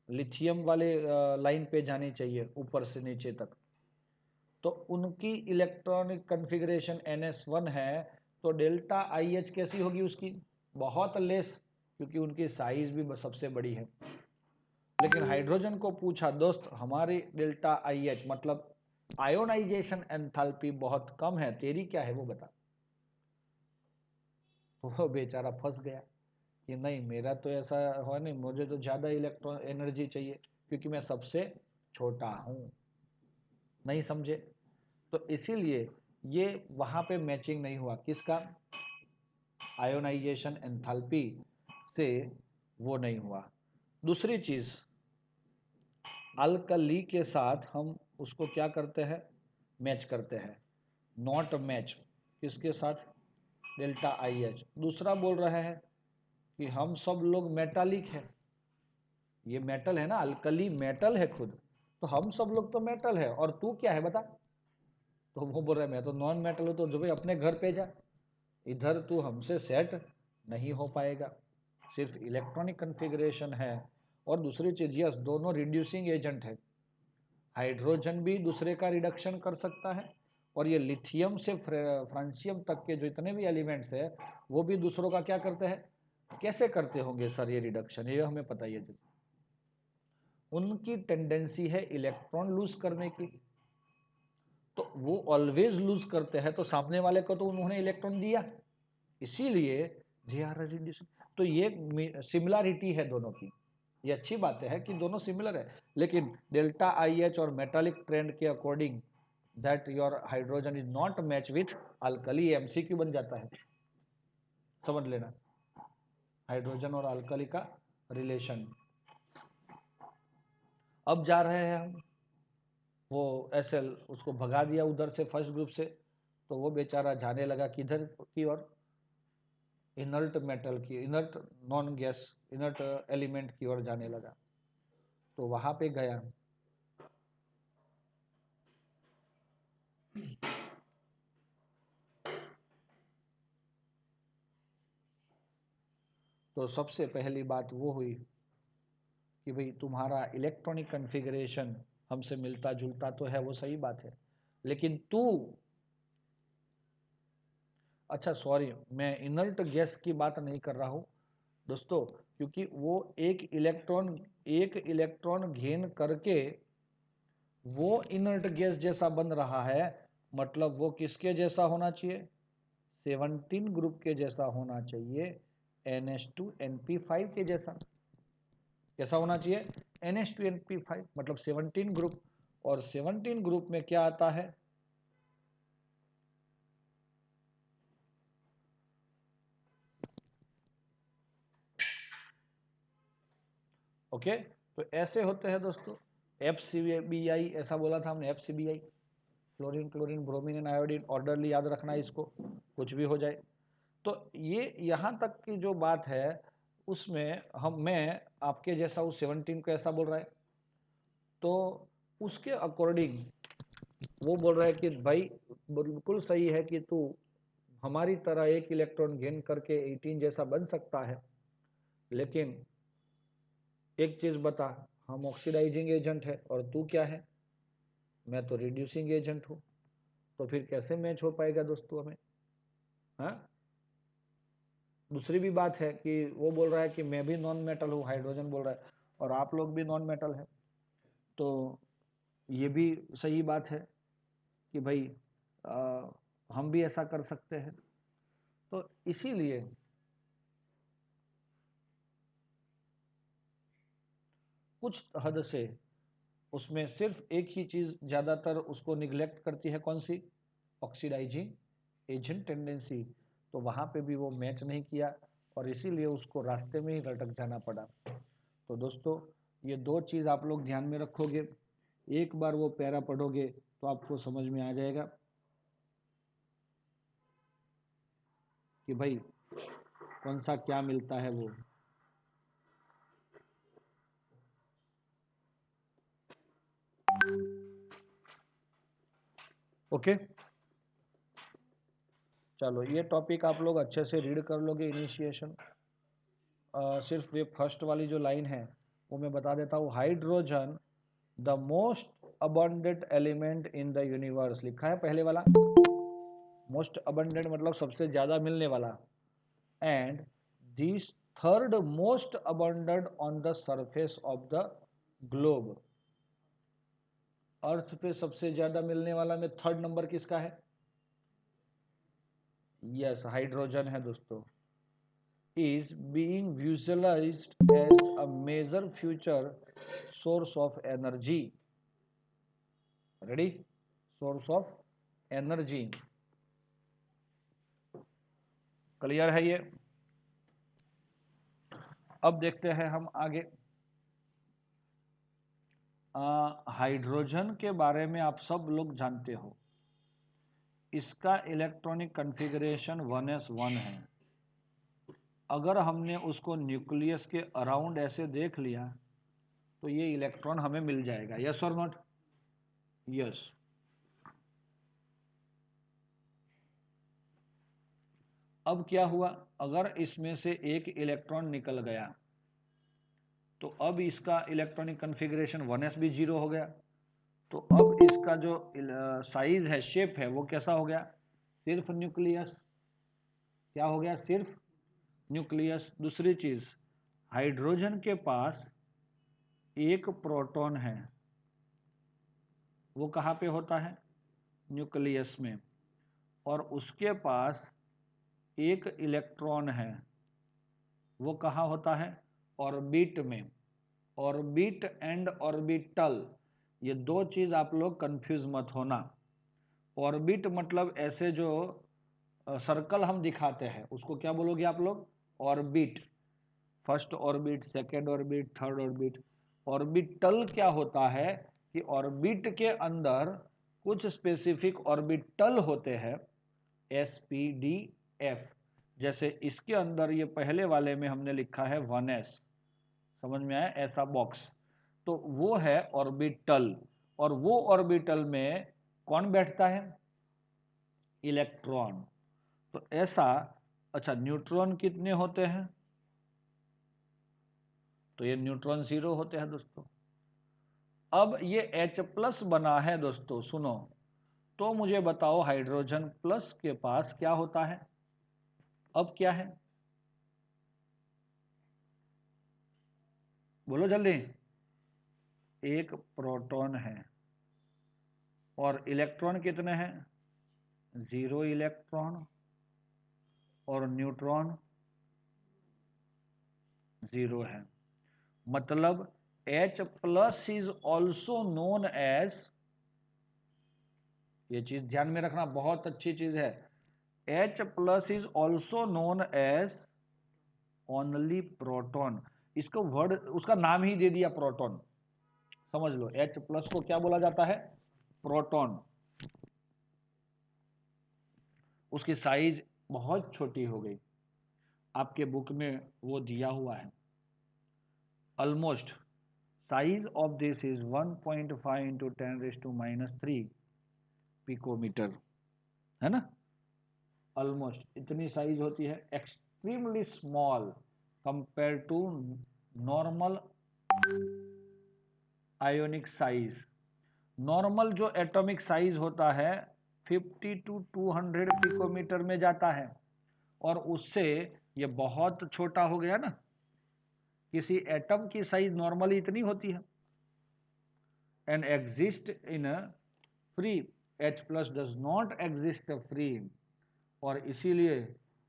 लिथियम वाले लाइन पे जानी चाहिए, ऊपर से नीचे तक। तो उनकी इलेक्ट्रॉनिक कन्फिग्रेशन NS1 है, तो डेल्टा IH कैसी होगी उसकी? बहुत लेस, क्योंकि उनकी साइज भी सबसे बड़ी है। लेकिन हाइड्रोजन को पूछा, दोस्त हमारी डेल्टा IH मतलब आयोनाइजेशन एंथैल्पी बहुत कम है, तेरी क्या है वो बता। तो वो बेचारा फंस गया कि नहीं, मेरा तो ऐसा हो नहीं, मुझे तो ज़्यादा इलेक्ट्रॉन एनर्जी चाहिए क्योंकि मैं सबसे छोटा हूँ। नहीं समझे? तो इसीलिए ये वहाँ पे मैचिंग नहीं हुआ, किसका? आयोनाइजेशन एंथैल्पी से वो नहीं हुआ। दूसरी चीज़, अल्कली के साथ हम उसको क्या करते हैं? मैच करते हैं। नॉट मैच किसके साथ? Delta IH। दूसरा बोल रहा है कि हम सब लोग मेटालिक है, ये मेटल है ना, अल्कली मेटल है खुद, तो हम सब लोग तो मेटल है, और तू क्या है बता? तो वो बोल रहा है मैं तो नॉन मेटल हूँ, तो जो भाई अपने घर पे जा, इधर तू हमसे सेट नहीं हो पाएगा। सिर्फ इलेक्ट्रॉनिक कन्फिग्रेशन है। और दूसरी चीज, यस दोनों रिड्यूसिंग एजेंट है, हाइड्रोजन भी दूसरे का रिडक्शन कर सकता है, और ये लिथियम से फ्रांसियम तक के जो इतने भी एलिमेंट्स है, वो भी दूसरों का क्या करते हैं? कैसे करते होंगे सर ये रिडक्शन, ये हमें पता ही है। उनकी टेंडेंसी है इलेक्ट्रॉन लूज करने की, तो वो ऑलवेज लूज करते हैं, तो सामने वाले को तो उन्होंने इलेक्ट्रॉन दिया, इसीलिए दे आर रिड्यूसिंग। तो ये सिमिलैरिटी है दोनों की। ये अच्छी बात है कि दोनों सिमिलर है, लेकिन डेल्टा आई एच और मेटालिक ट्रेंड के according that your hydrogen is not match with alkali, MCQ बन जाता है, समझ लेना, हाइड्रोजन और अल्कली का रिलेशन। अब जा रहे हैं हम, वो एसएल उसको भगा दिया उधर से फर्स्ट ग्रुप से, तो वो बेचारा जाने लगा किधर की ओर, इनर्ट मेटल की, inert non gas, inert element की ओर जाने लगा। तो वहां पे गया, तो सबसे पहली बात वो हुई कि भाई तुम्हारा इलेक्ट्रॉनिक कॉन्फ़िगरेशन हमसे मिलता जुलता तो है, वो सही बात है, लेकिन तू, अच्छा सॉरी, मैं इनर्ट गैस की बात नहीं कर रहा हूँ दोस्तों, क्योंकि वो एक इलेक्ट्रॉन गेन करके वो इनर्ट गैस जैसा बन रहा है, मतलब वो किसके जैसा होना चाहिए, 17 ग्रुप के जैसा होना चाहिए, NH2NP5 के जैसा। कैसा होना चाहिए, NH2NP5 मतलब 17 ग्रुप, और 17 ग्रुप में क्या आता है, ओके। तो ऐसे होते हैं दोस्तों, FCBI, ऐसा बोला था हमने, FCBI, fluorine chlorine bromine and iodine, orderly याद रखना इसको, कुछ भी हो जाए। तो ये यहाँ तक की जो बात है उसमें मैं आपके जैसा उस 17 को ऐसा बोल रहा है, तो उसके अकॉर्डिंग वो बोल रहा है कि भाई बिल्कुल सही है कि तू हमारी तरह एक इलेक्ट्रॉन गेन करके 18 जैसा बन सकता है, लेकिन एक चीज बता, हम ऑक्सीडाइजिंग एजेंट है और तू क्या है, मैं तो रिड्यूसिंग एजेंट हूँ, तो फिर कैसे मैच हो पाएगा दोस्तों हमें, हाँ। दूसरी भी बात है कि वो बोल रहा है कि मैं भी नॉन मेटल हूँ, हाइड्रोजन बोल रहा है, और आप लोग भी नॉन मेटल है, तो ये भी सही बात है कि भाई हम भी ऐसा कर सकते हैं। तो इसीलिए कुछ हद से उसमें सिर्फ एक ही चीज ज्यादातर उसको निग्लेक्ट करती है, कौन सी, ऑक्सीडाइजिंग एजेंट टेंडेंसी, तो वहां पे भी वो मैच नहीं किया, और इसीलिए उसको रास्ते में ही लटक जाना पड़ा। तो दोस्तों ये दो चीज आप लोग ध्यान में रखोगे, एक बार वो पैरा पढ़ोगे तो आपको समझ में आ जाएगा कि भाई कौन सा क्या मिलता है वो। ओके, चलो ये टॉपिक आप लोग अच्छे से रीड कर लोगे, इनिशिएशन। सिर्फ ये फर्स्ट वाली जो लाइन है वो मैं बता देता हूँ, hydrogen the most abundant element in the universe, लिखा है पहले वाला, मोस्ट अबंडेंट मतलब सबसे ज्यादा मिलने वाला, and this third most abundant on the surface of the globe, earth पे सबसे ज्यादा मिलने वाला में थर्ड नंबर किसका है, यस हाइड्रोजन है दोस्तों, is being visualized as a major future source of energy, ready, source of energy, clear है ये। अब देखते हैं हम आगे, हाइड्रोजन के बारे में आप सब लोग जानते हो, इसका इलेक्ट्रॉनिक कॉन्फ़िगरेशन 1s1 है। अगर हमने उसको न्यूक्लियस के अराउंड ऐसे देख लिया तो ये इलेक्ट्रॉन हमें मिल जाएगा, यस और नॉट, यस। अब क्या हुआ, अगर इसमें से एक इलेक्ट्रॉन निकल गया तो अब इसका इलेक्ट्रॉनिक कॉन्फ़िगरेशन 1s भी 0 हो गया, तो अब इसका जो साइज है, शेप है, वो कैसा हो गया, सिर्फ न्यूक्लियस, क्या हो गया, सिर्फ न्यूक्लियस। दूसरी चीज, हाइड्रोजन के पास एक प्रोटॉन है, वो कहाँ पे होता है, न्यूक्लियस में, और उसके पास एक इलेक्ट्रॉन है, वो कहाँ होता है, ऑर्बिट में। ऑर्बिट एंड ऑर्बिटल, ये दो चीज आप लोग कंफ्यूज मत होना। ऑर्बिट मतलब ऐसे जो सर्कल हम दिखाते हैं उसको क्या बोलोगे आप लोग? Orbit. First orbit, second orbit, third orbit. Orbital क्या होता है कि ऑर्बिट के अंदर कुछ स्पेसिफिक ऑर्बिटल होते हैं, SPDF। जैसे इसके अंदर ये पहले वाले में हमने लिखा है 1s, समझ में आया? ऐसा बॉक्स, तो वो है ऑर्बिटल। और वो ऑर्बिटल में कौन बैठता है? इलेक्ट्रॉन। तो ऐसा, अच्छा न्यूट्रॉन कितने होते हैं? तो ये न्यूट्रॉन 0 होते हैं दोस्तों। अब ये H+ बना है दोस्तों, सुनो, तो मुझे बताओ हाइड्रोजन प्लस के पास क्या होता है? अब क्या है, बोलो जल्दी। एक प्रोटॉन है और इलेक्ट्रॉन कितने हैं? 0 इलेक्ट्रॉन। और न्यूट्रॉन 0 है। मतलब H+ is also known as, ये चीज ध्यान में रखना, बहुत अच्छी चीज है। H+ is also known as only proton. इसको वर्ड, उसका नाम ही दे दिया प्रोटॉन, समझ लो। H+ को क्या बोला जाता है? प्रोटॉन। उसकी साइज बहुत छोटी हो गई, आपके बुक में वो दिया हुआ है। Almost size of this is 1.5 into 10⁻³ picometer, है ना? ऑलमोस्ट इतनी साइज होती है, extremely small compare to normal ionic size. Normal जो एटॉमिक साइज होता है 50 टू 200 पिकोमीटर में जाता है, और उससे ये बहुत छोटा हो गया ना। किसी एटम की साइज नॉर्मली इतनी होती है, and exist in free. H+ does not exist free. और इसीलिए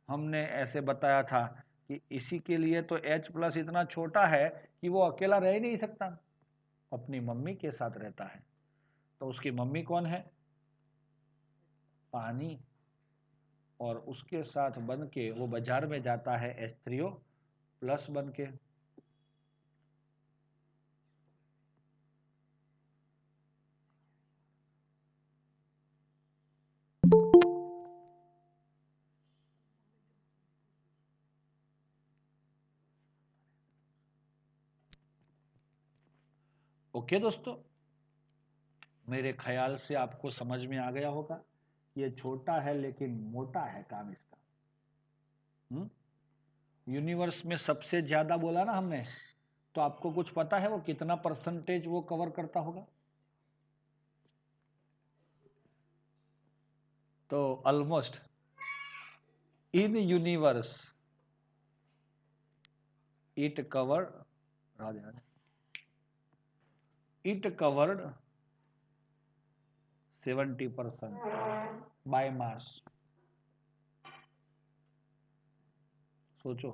हमने ऐसे बताया था कि इसी के लिए तो H+ इतना छोटा है कि वो अकेला रह ही नहीं सकता, अपनी मम्मी के साथ रहता है। तो उसकी मम्मी कौन है? पानी। और उसके साथ बन के वो बाजार में जाता है H3O+ बन के। ओके दोस्तों, मेरे ख्याल से आपको समझ में आ गया होगा। ये छोटा है लेकिन मोटा है काम इसका। यूनिवर्स में सबसे ज्यादा बोला ना हमने, तो आपको कुछ पता है वो कितना परसेंटेज वो कवर करता होगा? तो almost in universe it covered, Radhe Radhe, it covered 70% by mass. सोचो,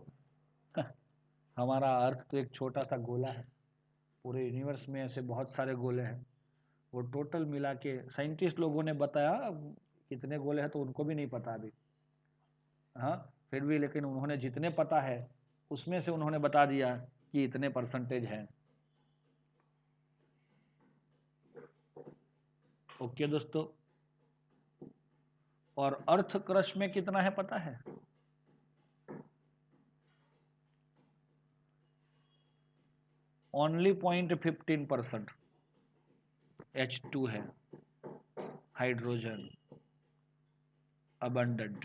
हमारा अर्थ तो एक छोटा सा गोला है, पूरे यूनिवर्स में ऐसे बहुत सारे गोले हैं। वो टोटल मिला के साइंटिस्ट लोगों ने बताया कितने गोले हैं तो उनको भी नहीं पता अभी। हाँ, फिर भी लेकिन उन्होंने जितने पता है उसमें से उन्होंने बता दिया कि इतने परसेंटेज हैं। ओके दोस्तों, और अर्थ क्रस्ट में कितना है पता है? ओनली 0.15% H2 है, हाइड्रोजन अबंडेंट।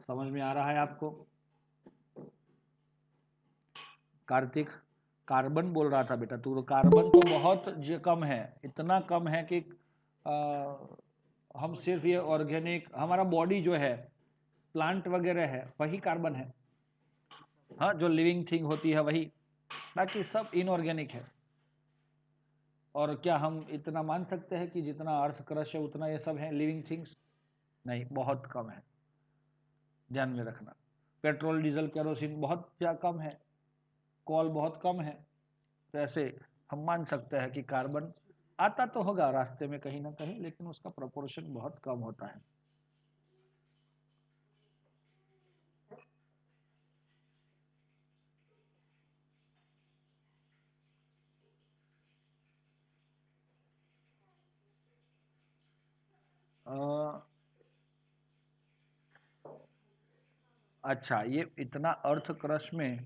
समझ में आ रहा है आपको? कार्तिक कार्बन बोल रहा था बेटा तू, तो कार्बन तो बहुत कम है, इतना कम है कि आ, हम सिर्फ ये ऑर्गेनिक, हमारा बॉडी जो है प्लांट वगैरह है वही कार्बन है। हाँ, जो लिविंग थिंग होती है वही, बाकी सब इनऑर्गेनिक है। और क्या हम इतना मान सकते हैं कि जितना अर्थ क्रस्ट है उतना ये सब है लिविंग थिंग्स? नहीं, बहुत कम है, ध्यान में रखना। पेट्रोल डीजल केरोसिन बहुत कम है, कॉल बहुत कम है, तो ऐसे हम मान सकते हैं कि कार्बन आता तो होगा रास्ते में कहीं ना कहीं, लेकिन उसका प्रोपोर्शन बहुत कम होता है। अच्छा, ये इतना अर्थ क्रस्ट में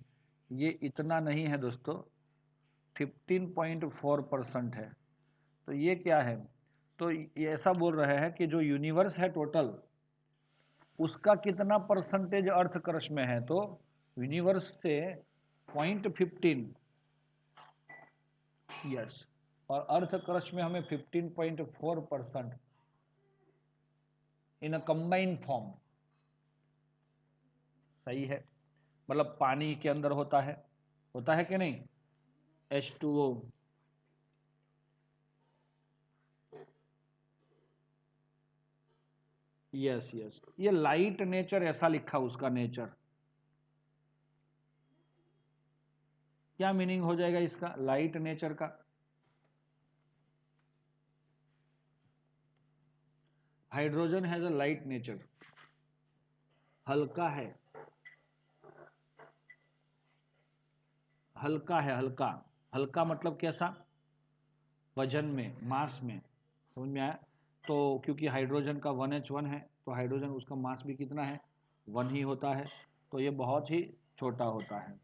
ये इतना नहीं है दोस्तों, 15.4% है। तो ये क्या है, तो ये ऐसा बोल रहे हैं कि जो यूनिवर्स है टोटल, उसका कितना परसेंटेज अर्थ क्रस्ट में है, तो यूनिवर्स से 0.15, यस, और अर्थ क्रस्ट में हमें 15.4% इन अ कंबाइंड फॉर्म, सही है। मतलब पानी के अंदर होता है कि नहीं, H2O, यस यस, ये लाइट नेचर ऐसा लिखा उसका नेचर, क्या मीनिंग हो जाएगा इसका लाइट नेचर का? Hydrogen has a light nature, हल्का है, हल्का है, हल्का, हल्का मतलब कैसा, वजन में, मास में, समझ में आया? तो क्योंकि हाइड्रोजन का 1H1 है, तो हाइड्रोजन उसका मास भी कितना है, 1 ही होता है, तो ये बहुत ही छोटा होता है।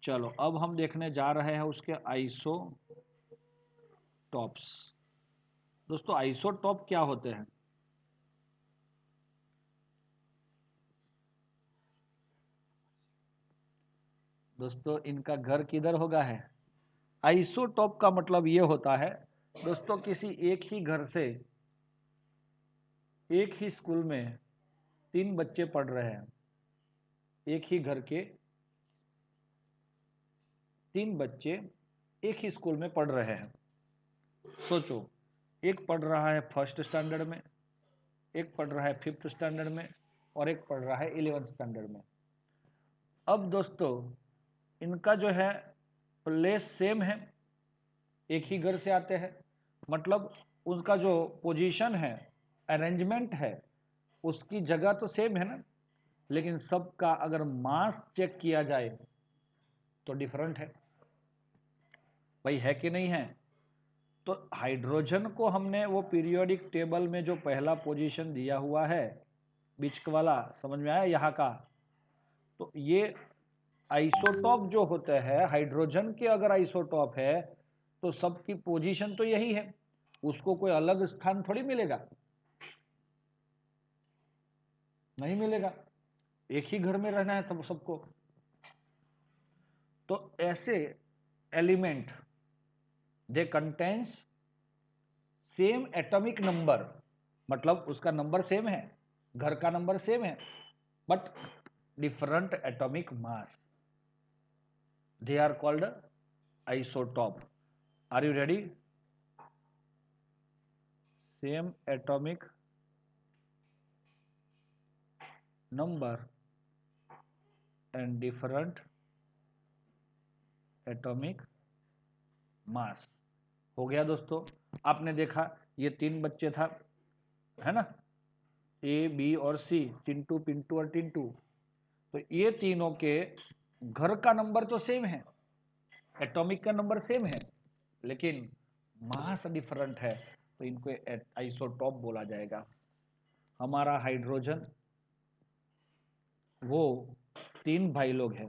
चलो अब हम देखने जा रहे हैं उसके आइसोटॉप्स। दोस्तों आइसोटॉप क्या होते हैं? दोस्तों इनका घर किधर होगा है? आइसोटॉप का मतलब ये होता है दोस्तों, किसी एक ही घर से, एक ही स्कूल में 3 बच्चे पढ़ रहे हैं, एक ही घर के 3 बच्चे एक ही स्कूल में पढ़ रहे हैं। सोचो, एक पढ़ रहा है फर्स्ट स्टैंडर्ड में, एक पढ़ रहा है 5th स्टैंडर्ड में, और एक पढ़ रहा है 11th स्टैंडर्ड में। अब दोस्तों इनका जो है प्लेस सेम है, एक ही घर से आते हैं, मतलब उनका जो पोजीशन है, अरेंजमेंट है, उसकी जगह तो सेम है ना, लेकिन सबका अगर मास चेक किया जाए तो डिफरेंट है, भाई है कि नहीं है? तो हाइड्रोजन को हमने वो पीरियोडिक टेबल में जो पहला पोजीशन दिया हुआ है, बीच वाला, समझ में आया यहाँ का? तो ये आइसोटॉप जो होते हैं, हाइड्रोजन के अगर आइसोटॉप है तो सबकी पोजीशन तो यही है, उसको कोई अलग स्थान थोड़ी मिलेगा, नहीं मिलेगा, एक ही घर में रहना है सबको। तो ऐसे एलिमेंट, दे कंटेन्स सेम एटॉमिक नंबर, मतलब उसका नंबर सेम है, घर का नंबर सेम है, but different atomic mass, they are called isotope. Are you ready? Same atomic number and different atomic mass. हो गया दोस्तों, आपने देखा ये 3 बच्चे था, है ना, ए बी और सी, चिंटू पिंटू और टिंटू, तो ये तीनों के घर का नंबर तो सेम है, एटॉमिक का नंबर सेम है, लेकिन मास डिफरेंट है, तो इनको आइसोटॉप बोला जाएगा। हमारा हाइड्रोजन, वो 3 भाई लोग हैं,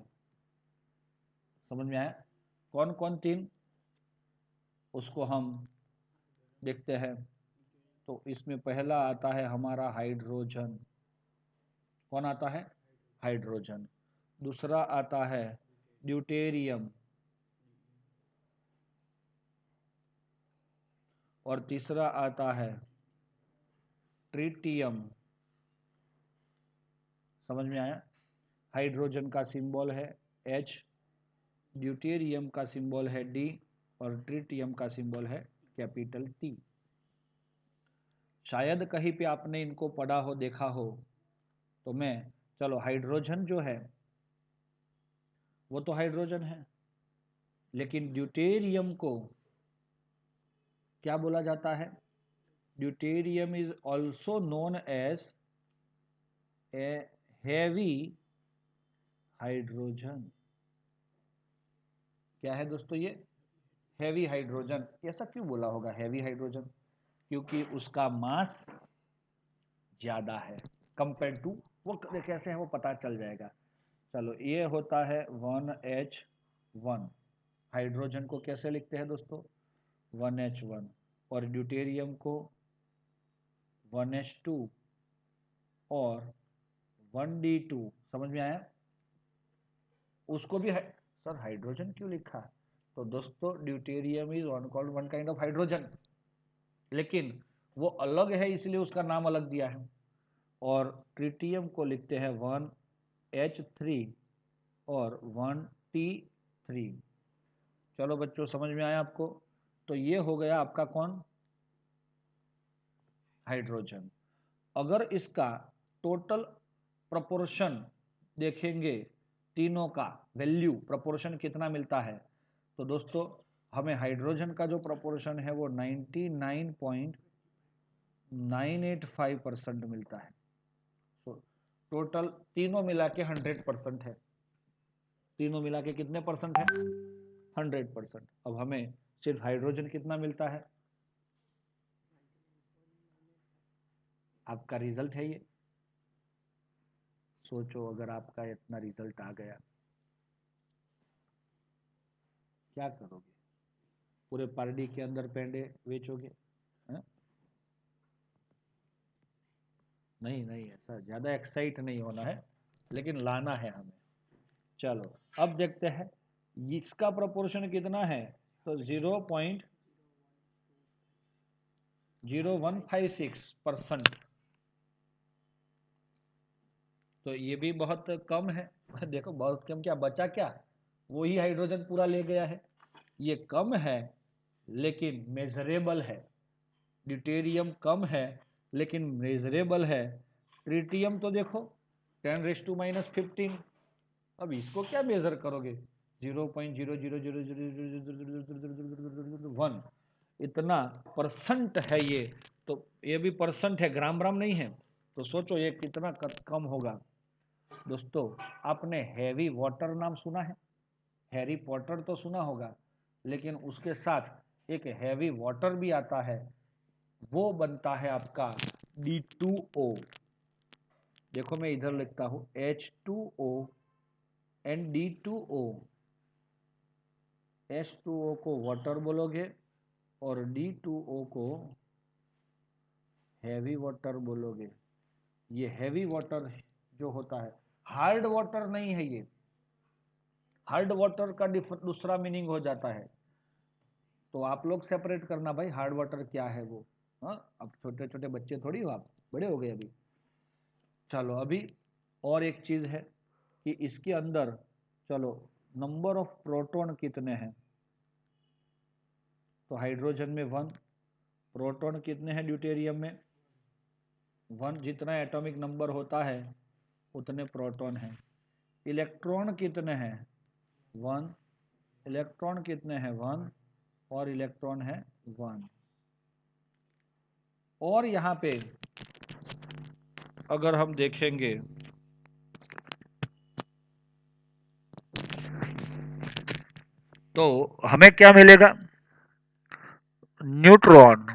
समझ में आया? कौन कौन 3, उसको हम देखते हैं। तो इसमें पहला आता है हमारा हाइड्रोजन, कौन आता है? हाइड्रोजन। दूसरा आता है ड्यूटेरियम, और तीसरा आता है ट्रिटियम, समझ में आया? हाइड्रोजन का सिंबल है H, ड्यूटेरियम का सिंबल है D, और ट्रिटियम का सिंबल है कैपिटल T। शायद कहीं पे आपने इनको पढ़ा हो, देखा हो, तो मैं, चलो हाइड्रोजन जो है वो तो हाइड्रोजन है, लेकिन ड्यूटेरियम को क्या बोला जाता है? Deuterium is also known as a heavy hydrogen. क्या है दोस्तों ये? Heavy hydrogen. ऐसा क्यों बोला होगा हैवी हाइड्रोजन? क्योंकि उसका मास ज्यादा है कंपेयर टू, वो कैसे है वो पता चल जाएगा। चलो, ये होता है 1H1। हाइड्रोजन को कैसे लिखते हैं दोस्तों? 1H1। और ड्यूटेरियम को 1H2 और 1D2। समझ में आया? उसको भी सर हाइड्रोजन क्यों लिखा? तो दोस्तों deuterium is one called one kind of hydrogen, लेकिन वो अलग है इसलिए उसका नाम अलग दिया है। और ट्रिटियम को लिखते हैं 1H3 और 1T3। चलो बच्चों, समझ में आया आपको? तो ये हो गया आपका कौन? हाइड्रोजन। अगर इसका टोटल प्रोपोर्शन देखेंगे, तीनों का वैल्यू प्रोपोर्शन कितना मिलता है, तो दोस्तों हमें हाइड्रोजन का जो प्रोपोर्शन है वो 99.985% मिलता है। तो टोटल तीनों मिला के 100% है। तीनों मिला के कितने परसेंट है? 100%। अब हमें सिर्फ हाइड्रोजन कितना मिलता है? आपका रिजल्ट है ये। सोचो अगर आपका इतना रिजल्ट आ गया, क्या करोगे? पूरे पार्टी के अंदर पेंडे बेचोगे? है? नहीं नहीं, ऐसा ज्यादा एक्साइट नहीं होना है, लेकिन लाना है हमें। चलो, अब देखते हैं इसका प्रोपोर्शन कितना है। तो 0.0156%। तो ये भी बहुत कम है। देखो बहुत कम, क्या बचा क्या? वही हाइड्रोजन पूरा ले गया है। ये कम है लेकिन मेजरेबल है। ड्यूटेरियम कम है लेकिन मेजरेबल है। ट्रिटियम तो देखो 10⁻⁻15। अब इसको क्या मेजर करोगे? 0.0000001 इतना परसेंट है ये। तो ये भी परसेंट है, ग्राम ग्राम नहीं है। तो सोचो ये कितना कम होगा। दोस्तों, आपने हैवी वाटर नाम सुना है? हैरी पॉटर तो सुना होगा, लेकिन उसके साथ एक हैवी वाटर भी आता है, वो बनता है आपका D2O। देखो मैं इधर लिखता हूं H2O एंड D2O। H2O को वाटर बोलोगे और D2O को हैवी वाटर बोलोगे। ये हैवी वाटर जो होता है, हार्ड वाटर नहीं है ये। हार्ड वाटर का दूसरा मीनिंग हो जाता है। तो आप लोग सेपरेट करना भाई, हार्ड वाटर क्या है वो। हाँ, अब छोटे छोटे बच्चे थोड़ी हो आप, बड़े हो गए अभी। चलो, अभी और एक चीज है कि इसके अंदर, चलो, नंबर ऑफ प्रोटॉन कितने हैं। तो हाइड्रोजन में 1, प्रोटॉन कितने हैं ड्यूटेरियम में? 1। जितना एटॉमिक नंबर होता है उतने प्रोटॉन हैं। इलेक्ट्रॉन कितने हैं? 1। इलेक्ट्रॉन कितने हैं? 1। और इलेक्ट्रॉन है 1। और यहाँ पे अगर हम देखेंगे तो हमें क्या मिलेगा? न्यूट्रॉन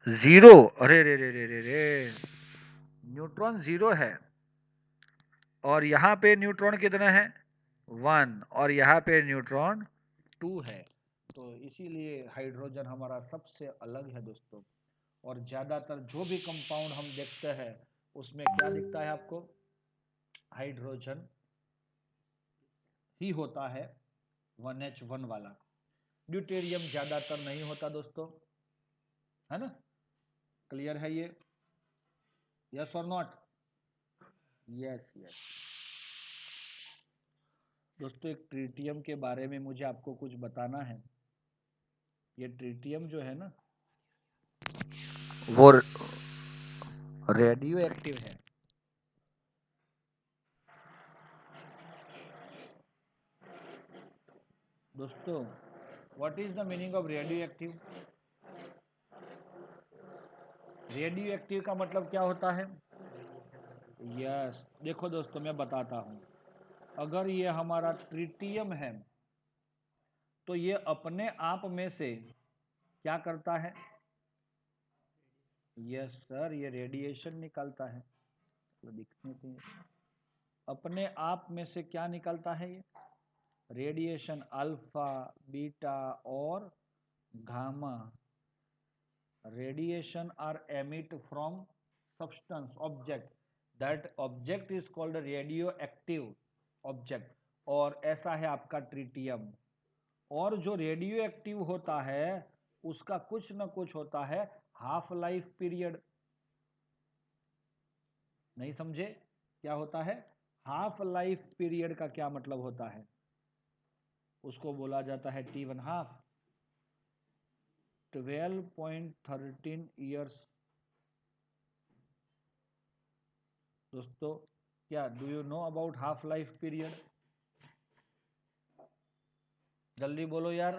0। अरे रे रे रे रे रे, न्यूट्रॉन 0 है। और यहाँ पे न्यूट्रॉन कितना है? 1। और यहाँ पे न्यूट्रॉन 2 है। तो इसीलिए हाइड्रोजन हमारा सबसे अलग है दोस्तों। और ज्यादातर जो भी कंपाउंड हम देखते हैं उसमें क्या दिखता है आपको? हाइड्रोजन ही होता है 1H1 वाला। ड्यूटेरियम ज्यादातर नहीं होता दोस्तों, है ना? क्लियर है ये? यस और नॉट? Yes yes. दोस्तों, एक ट्रिटियम के बारे में मुझे आपको कुछ बताना है। ये ट्रिटियम जो है ना, वो रेडियो एक्टिव है। दोस्तों, what is the meaning of radio active? Radio active का मतलब क्या होता है? यस, देखो दोस्तों मैं बताता हूं। अगर ये हमारा ट्रिटियम है तो ये अपने आप में से क्या करता है? यस सर, ये रेडिएशन निकालता है। तो दिखने से अपने आप में से क्या निकलता है? ये रेडिएशन अल्फा, बीटा और gamma radiation are emit from substance object, that object is called a radioactive object। और ऐसा है आपका ट्रिटियम। और जो रेडियो एक्टिव होता है उसका कुछ न कुछ होता है हाफ लाइफ पीरियड। नहीं समझे? क्या होता है हाफ लाइफ पीरियड? का क्या मतलब होता है? उसको बोला जाता है T1/2, 12.13 ईयर्स। दोस्तों, क्या do you know about half life period? जल्दी बोलो यार।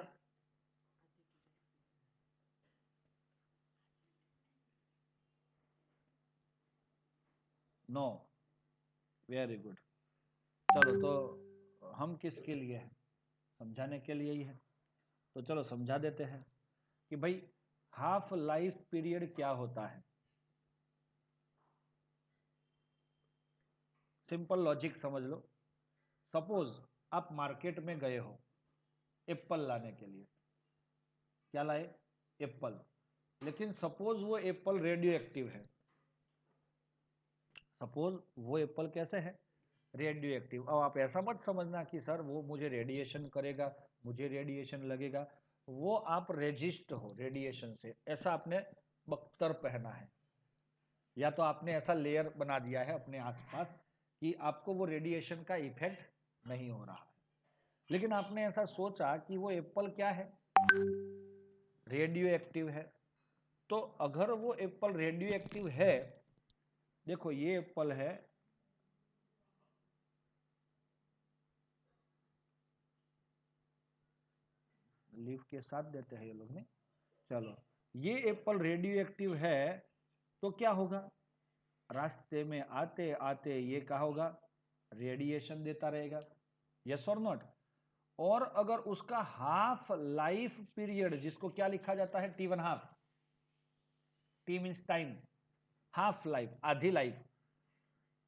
No, very good. चलो, तो हम किसके लिए हैं? समझाने के लिए ही है। तो चलो समझा देते हैं कि भाई हाफ लाइफ पीरियड क्या होता है। सिंपल लॉजिक समझ लो। सपोज आप मार्केट में गए हो एप्पल लाने के लिए। क्या लाए? एप्पल। लेकिन सपोज वो एप्पल रेडियो एक्टिव है। सपोज वो एप्पल कैसे है? Radio active. अब आप ऐसा मत समझना कि सर वो मुझे रेडिएशन करेगा, मुझे रेडिएशन लगेगा। वो आप रेजिस्ट हो रेडिएशन से, ऐसा आपने बख्तर पहना है, या तो आपने ऐसा लेयर बना दिया है अपने आसपास कि आपको वो रेडिएशन का इफेक्ट नहीं हो रहा है। लेकिन आपने ऐसा सोचा कि वो एप्पल क्या है? रेडियो एक्टिव है। तो अगर वो एप्पल रेडियो एक्टिव है, देखो ये एप्पल है, लीफ के साथ देते हैं ये लोग ने। चलो, ये एप्पल रेडियो एक्टिव है तो क्या होगा? रास्ते में आते आते ये क्या होगा? रेडिएशन देता रहेगा। यस और नॉट? और अगर उसका हाफ लाइफ पीरियड, जिसको क्या लिखा जाता है T1/2, T means time, half life आधी लाइफ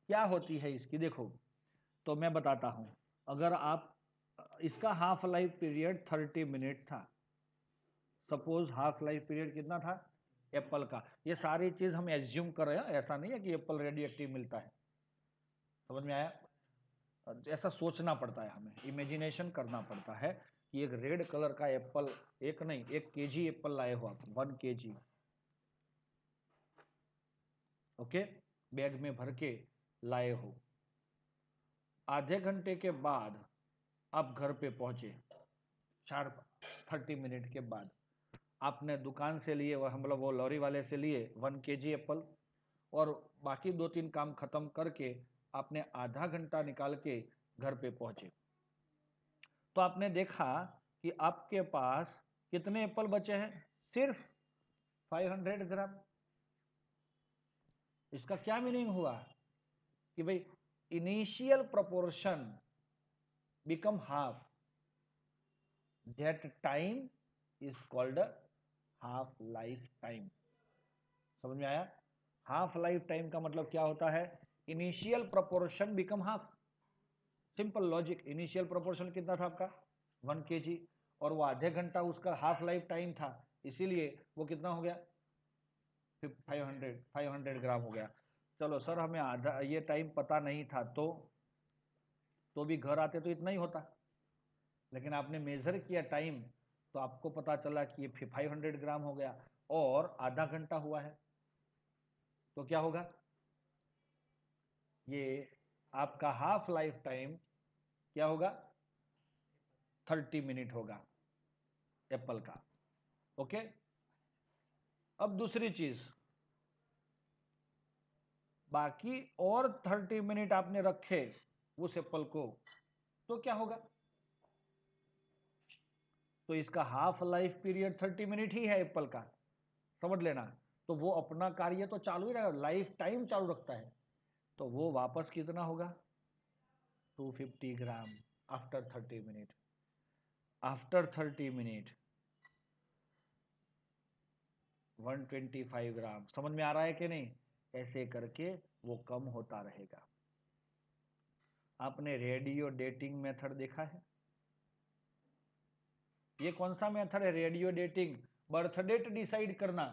क्या होती है इसकी? देखो, तो मैं बताता हूं। अगर आप इसका हाफ लाइफ पीरियड 30 मिनट था। सपोज हाफ लाइफ पीरियड कितना था एप्पल का? ये सारी चीज हम एज्यूम कर रहे हैं, ऐसा नहीं है कि एप्पल रेडियो एक्टिव मिलता है। समझ में आया? ऐसा सोचना पड़ता है, हमें इमेजिनेशन करना पड़ता है कि एक रेड कलर का एप्पल, एक नहीं 1 kg एप्पल लाए हो आप, 1 kg। ओके, बैग में भर के लाए हो। आधे घंटे के बाद आप घर पे पहुंचे, शार्प 30 मिनट के बाद आपने दुकान से लिए, मतलब वो लॉरी वाले से लिए 1 kg एप्पल, और बाकी 2-3 काम खत्म करके आपने आधा घंटा निकाल के घर पे पहुंचे। तो आपने देखा कि आपके पास कितने एप्पल बचे हैं? सिर्फ 500 ग्राम। इसका क्या मीनिंग हुआ कि भाई initial proportion become half, that time is called half life time. समझ में आया? हाफ लाइफ टाइम का मतलब क्या होता है? Initial proportion become half. Simple logic. Initial proportion कितना था आपका? 1 kg, और वो आधे घंटा उसका हाफ लाइफ टाइम था, इसीलिए वो कितना हो गया? 500 ग्राम हो गया। चलो सर, हमें आधा ये टाइम पता नहीं था, तो भी घर आते तो इतना ही होता। लेकिन आपने मेजर किया टाइम, तो आपको पता चला कि ये 500 ग्राम हो गया और आधा घंटा हुआ है। तो क्या होगा? ये आपका हाफ लाइफ टाइम क्या होगा? 30 मिनट होगा एप्पल का। ओके। अब दूसरी चीज, बाकी और 30 मिनट आपने रखे उस एप्पल को, तो क्या होगा? तो इसका हाफ लाइफ पीरियड 30 मिनट ही है एप्पल का, समझ लेना। तो वो अपना कार्य तो चालू ही रहेगा, लाइफ टाइम चालू रखता है। तो वो वापस कितना होगा, 250 ग्राम आफ्टर 30 मिनट। आफ्टर 30 मिनट 125 ग्राम। समझ में आ रहा है कि नहीं? ऐसे करके वो कम होता रहेगा। आपने रेडियो डेटिंग मेथड देखा है? ये कौन सा मेथड है? Radio dating. Birth date decide करना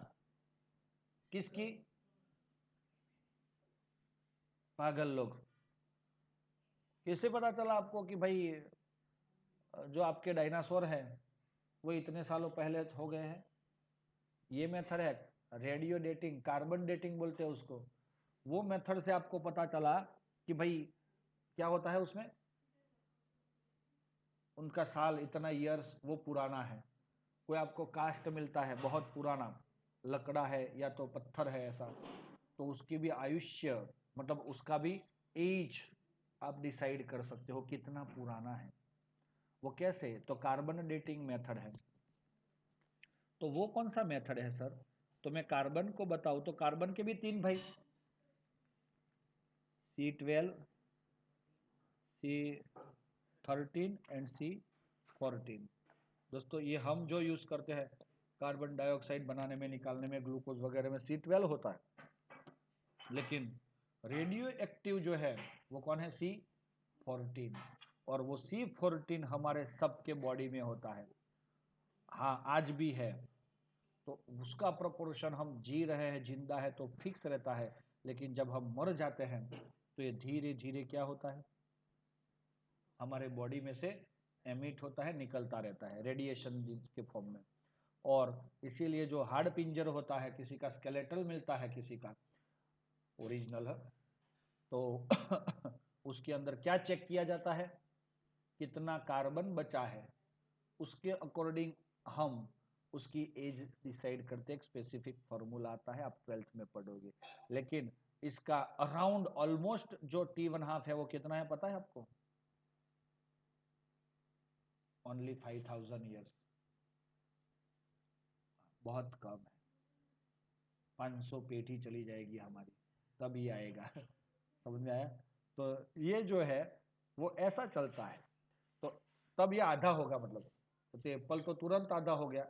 किसकी? पागल लोग। कैसे पता चला आपको कि भाई जो आपके डायनासोर हैं वो इतने सालों पहले हो गए हैं? ये मेथड है रेडियो डेटिंग, कार्बन डेटिंग बोलते हैं उसको। वो मेथड से आपको पता चला कि भाई क्या होता है उसमें, उनका साल इतना ईयर्स वो पुराना है। कोई आपको कास्ट मिलता है बहुत पुराना, लकड़ा है या तो पत्थर है ऐसा, तो उसकी भी आयुष्य, मतलब उसका भी एज आप डिसाइड कर सकते हो कितना पुराना है। वो कैसे? तो कार्बन डेटिंग मेथड है। तो वो कौन सा मेथड है सर? तो मैं कार्बन को बताऊं तो कार्बन के भी तीन भाई, C12, C13 एंड C14। दोस्तों ये हम जो यूज करते हैं कार्बन डाइऑक्साइड बनाने में, निकालने में, ग्लूकोज वगैरह में C12 होता है, लेकिन रेडियो एक्टिव जो है वो कौन है? C14। और वो C14 हमारे सबके बॉडी में होता है, हाँ आज भी है। तो उसका प्रोपोर्शन, हम जी रहे हैं, जिंदा है तो फिक्स रहता है, लेकिन जब हम मर जाते हैं तो ये धीरे धीरे क्या होता है, हमारे बॉडी में से एमिट होता है, निकलता रहता है रेडिएशन के फॉर्म में। और इसीलिए जो हार्ड पिंजर होता है, किसी का स्केलेटल मिलता है, किसी का ओरिजिनल है, तो उसके अंदर क्या चेक किया जाता है, कितना कार्बन बचा है, उसके अकॉर्डिंग हम उसकी एज डिसाइड करते हैं। एक स्पेसिफिक फॉर्मूला आता है, आप 12th में पढ़ोगे। लेकिन इसका अराउंड ऑलमोस्ट जो T1/2 है वो कितना है पता है आपको? ओनली 5000 ईयर्स, बहुत कम है। 500 पेटी चली जाएगी हमारी तभी आएगा। समझ में आया? तो ये जो है वो ऐसा चलता है। तो तब ये आधा होगा, मतलब तो एप्पल तो तुरंत आधा हो गया,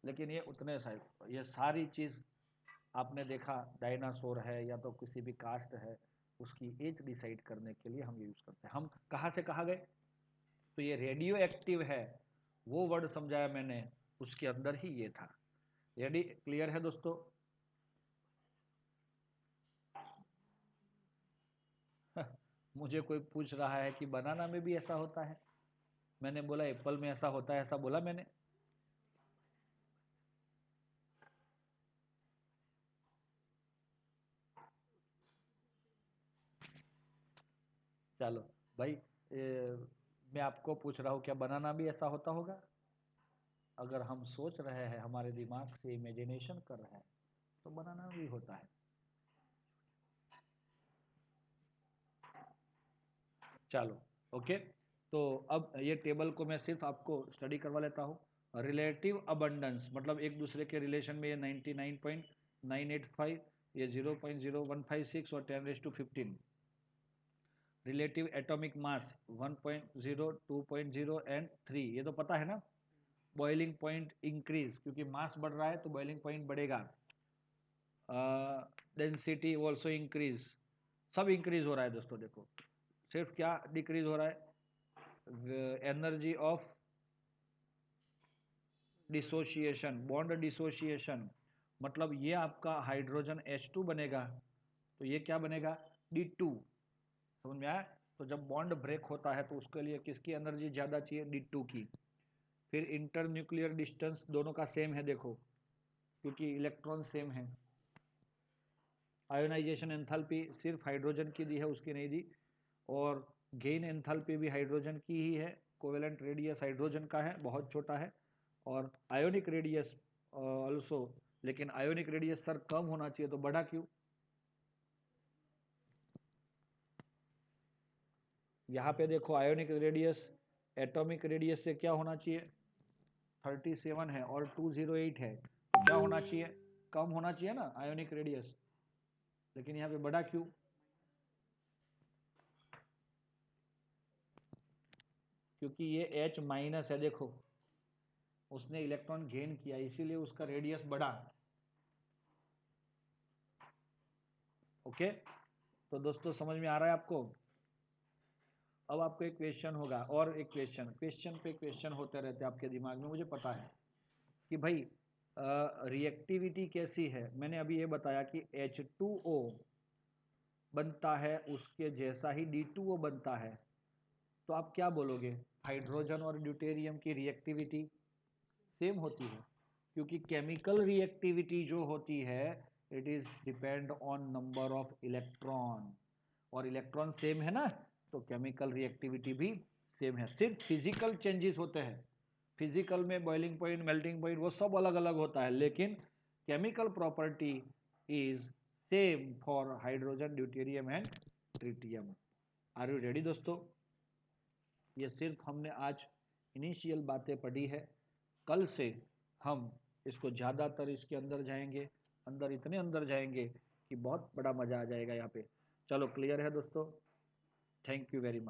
लेकिन ये उतने साइज, ये सारी चीज आपने देखा, डायनासोर है या तो किसी भी कास्ट है, उसकी एज डिसाइड करने के लिए हम ये यूज करते हैं। हम कहाँ से कहाँ गए? तो ये रेडियो एक्टिव है, वो वर्ड समझाया मैंने, उसके अंदर ही ये था। रेडी क्लियर है दोस्तों? मुझे कोई पूछ रहा है कि बनाना में भी ऐसा होता है, मैंने बोला एप्पल में ऐसा होता है, ऐसा बोला मैंने। चलो भाई, मैं आपको पूछ रहा हूँ क्या बनाना भी ऐसा होता होगा? अगर हम सोच रहे हैं, हमारे दिमाग से इमेजिनेशन कर रहे हैं, तो बनाना भी होता है। चलो ओके। तो अब ये टेबल को मैं सिर्फ आपको स्टडी करवा लेता हूँ। रिलेटिव अबंडेंस मतलब एक दूसरे के रिलेशन में, ये 99.985, ये 0.0156 और 10⁻15। रिलेटिव एटॉमिक मास 1.0, 2.0 एंड 3, ये तो पता है ना। बॉइलिंग पॉइंट इंक्रीज, क्योंकि मास बढ़ रहा है तो बॉइलिंग पॉइंट बढ़ेगा। डेंसिटी ऑल्सो इंक्रीज, सब इंक्रीज हो रहा है दोस्तों। देखो सिर्फ क्या डिक्रीज हो रहा है? Energy of dissociation, bond dissociation, मतलब ये आपका हाइड्रोजन H2 बनेगा, तो ये क्या बनेगा? D2। समझ में आया? तो जब बॉन्ड ब्रेक होता है तो उसके लिए किसकी एनर्जी ज़्यादा चाहिए? D2 की। फिर इंटर न्यूक्लियर डिस्टेंस दोनों का सेम है, देखो क्योंकि इलेक्ट्रॉन सेम है। आयोनाइजेशन एंथैल्पी सिर्फ हाइड्रोजन की दी है, उसकी नहीं दी। और गेन एंथैल्पी भी हाइड्रोजन की ही है। कोवेलेंट रेडियस हाइड्रोजन का है, बहुत छोटा है। और आयोनिक रेडियस ऑल्सो, लेकिन आयोनिक रेडियस सर कम होना चाहिए, तो बढ़ा क्यों? यहाँ पे देखो आयोनिक रेडियस एटॉमिक रेडियस से क्या होना चाहिए? 37 है और 208 है, तो क्या होना चाहिए? कम होना चाहिए ना आयोनिक रेडियस, लेकिन यहाँ पे बड़ा क्यों? क्योंकि ये H माइनस है, देखो उसने इलेक्ट्रॉन गेन किया, इसीलिए उसका रेडियस बढ़ा। ओके, तो दोस्तों समझ में आ रहा है आपको? अब आपको एक क्वेश्चन होगा और एक क्वेश्चन पे क्वेश्चन होते रहते हैं आपके दिमाग में, मुझे पता है कि भाई रिएक्टिविटी कैसी है। मैंने अभी ये बताया कि H2O बनता है, उसके जैसा ही D2O बनता है, तो आप क्या बोलोगे? हाइड्रोजन और ड्यूटेरियम की रिएक्टिविटी सेम होती है, क्योंकि केमिकल रिएक्टिविटी जो होती है it is depend on number of electron, और इलेक्ट्रॉन सेम है ना, तो केमिकल रिएक्टिविटी भी सेम है। सिर्फ फिजिकल चेंजेस होते हैं, फिजिकल में बॉइलिंग पॉइंट, मेल्टिंग पॉइंट वो सब अलग अलग होता है, लेकिन chemical property is same for hydrogen, deuterium and tritium. Are you ready दोस्तों? ये सिर्फ हमने आज इनिशियल बातें पढ़ी है, कल से हम इसको ज़्यादातर इसके अंदर जाएंगे, अंदर इतने अंदर जाएंगे कि बहुत बड़ा मज़ा आ जाएगा यहाँ पे। चलो क्लियर है दोस्तों? Thank you very much.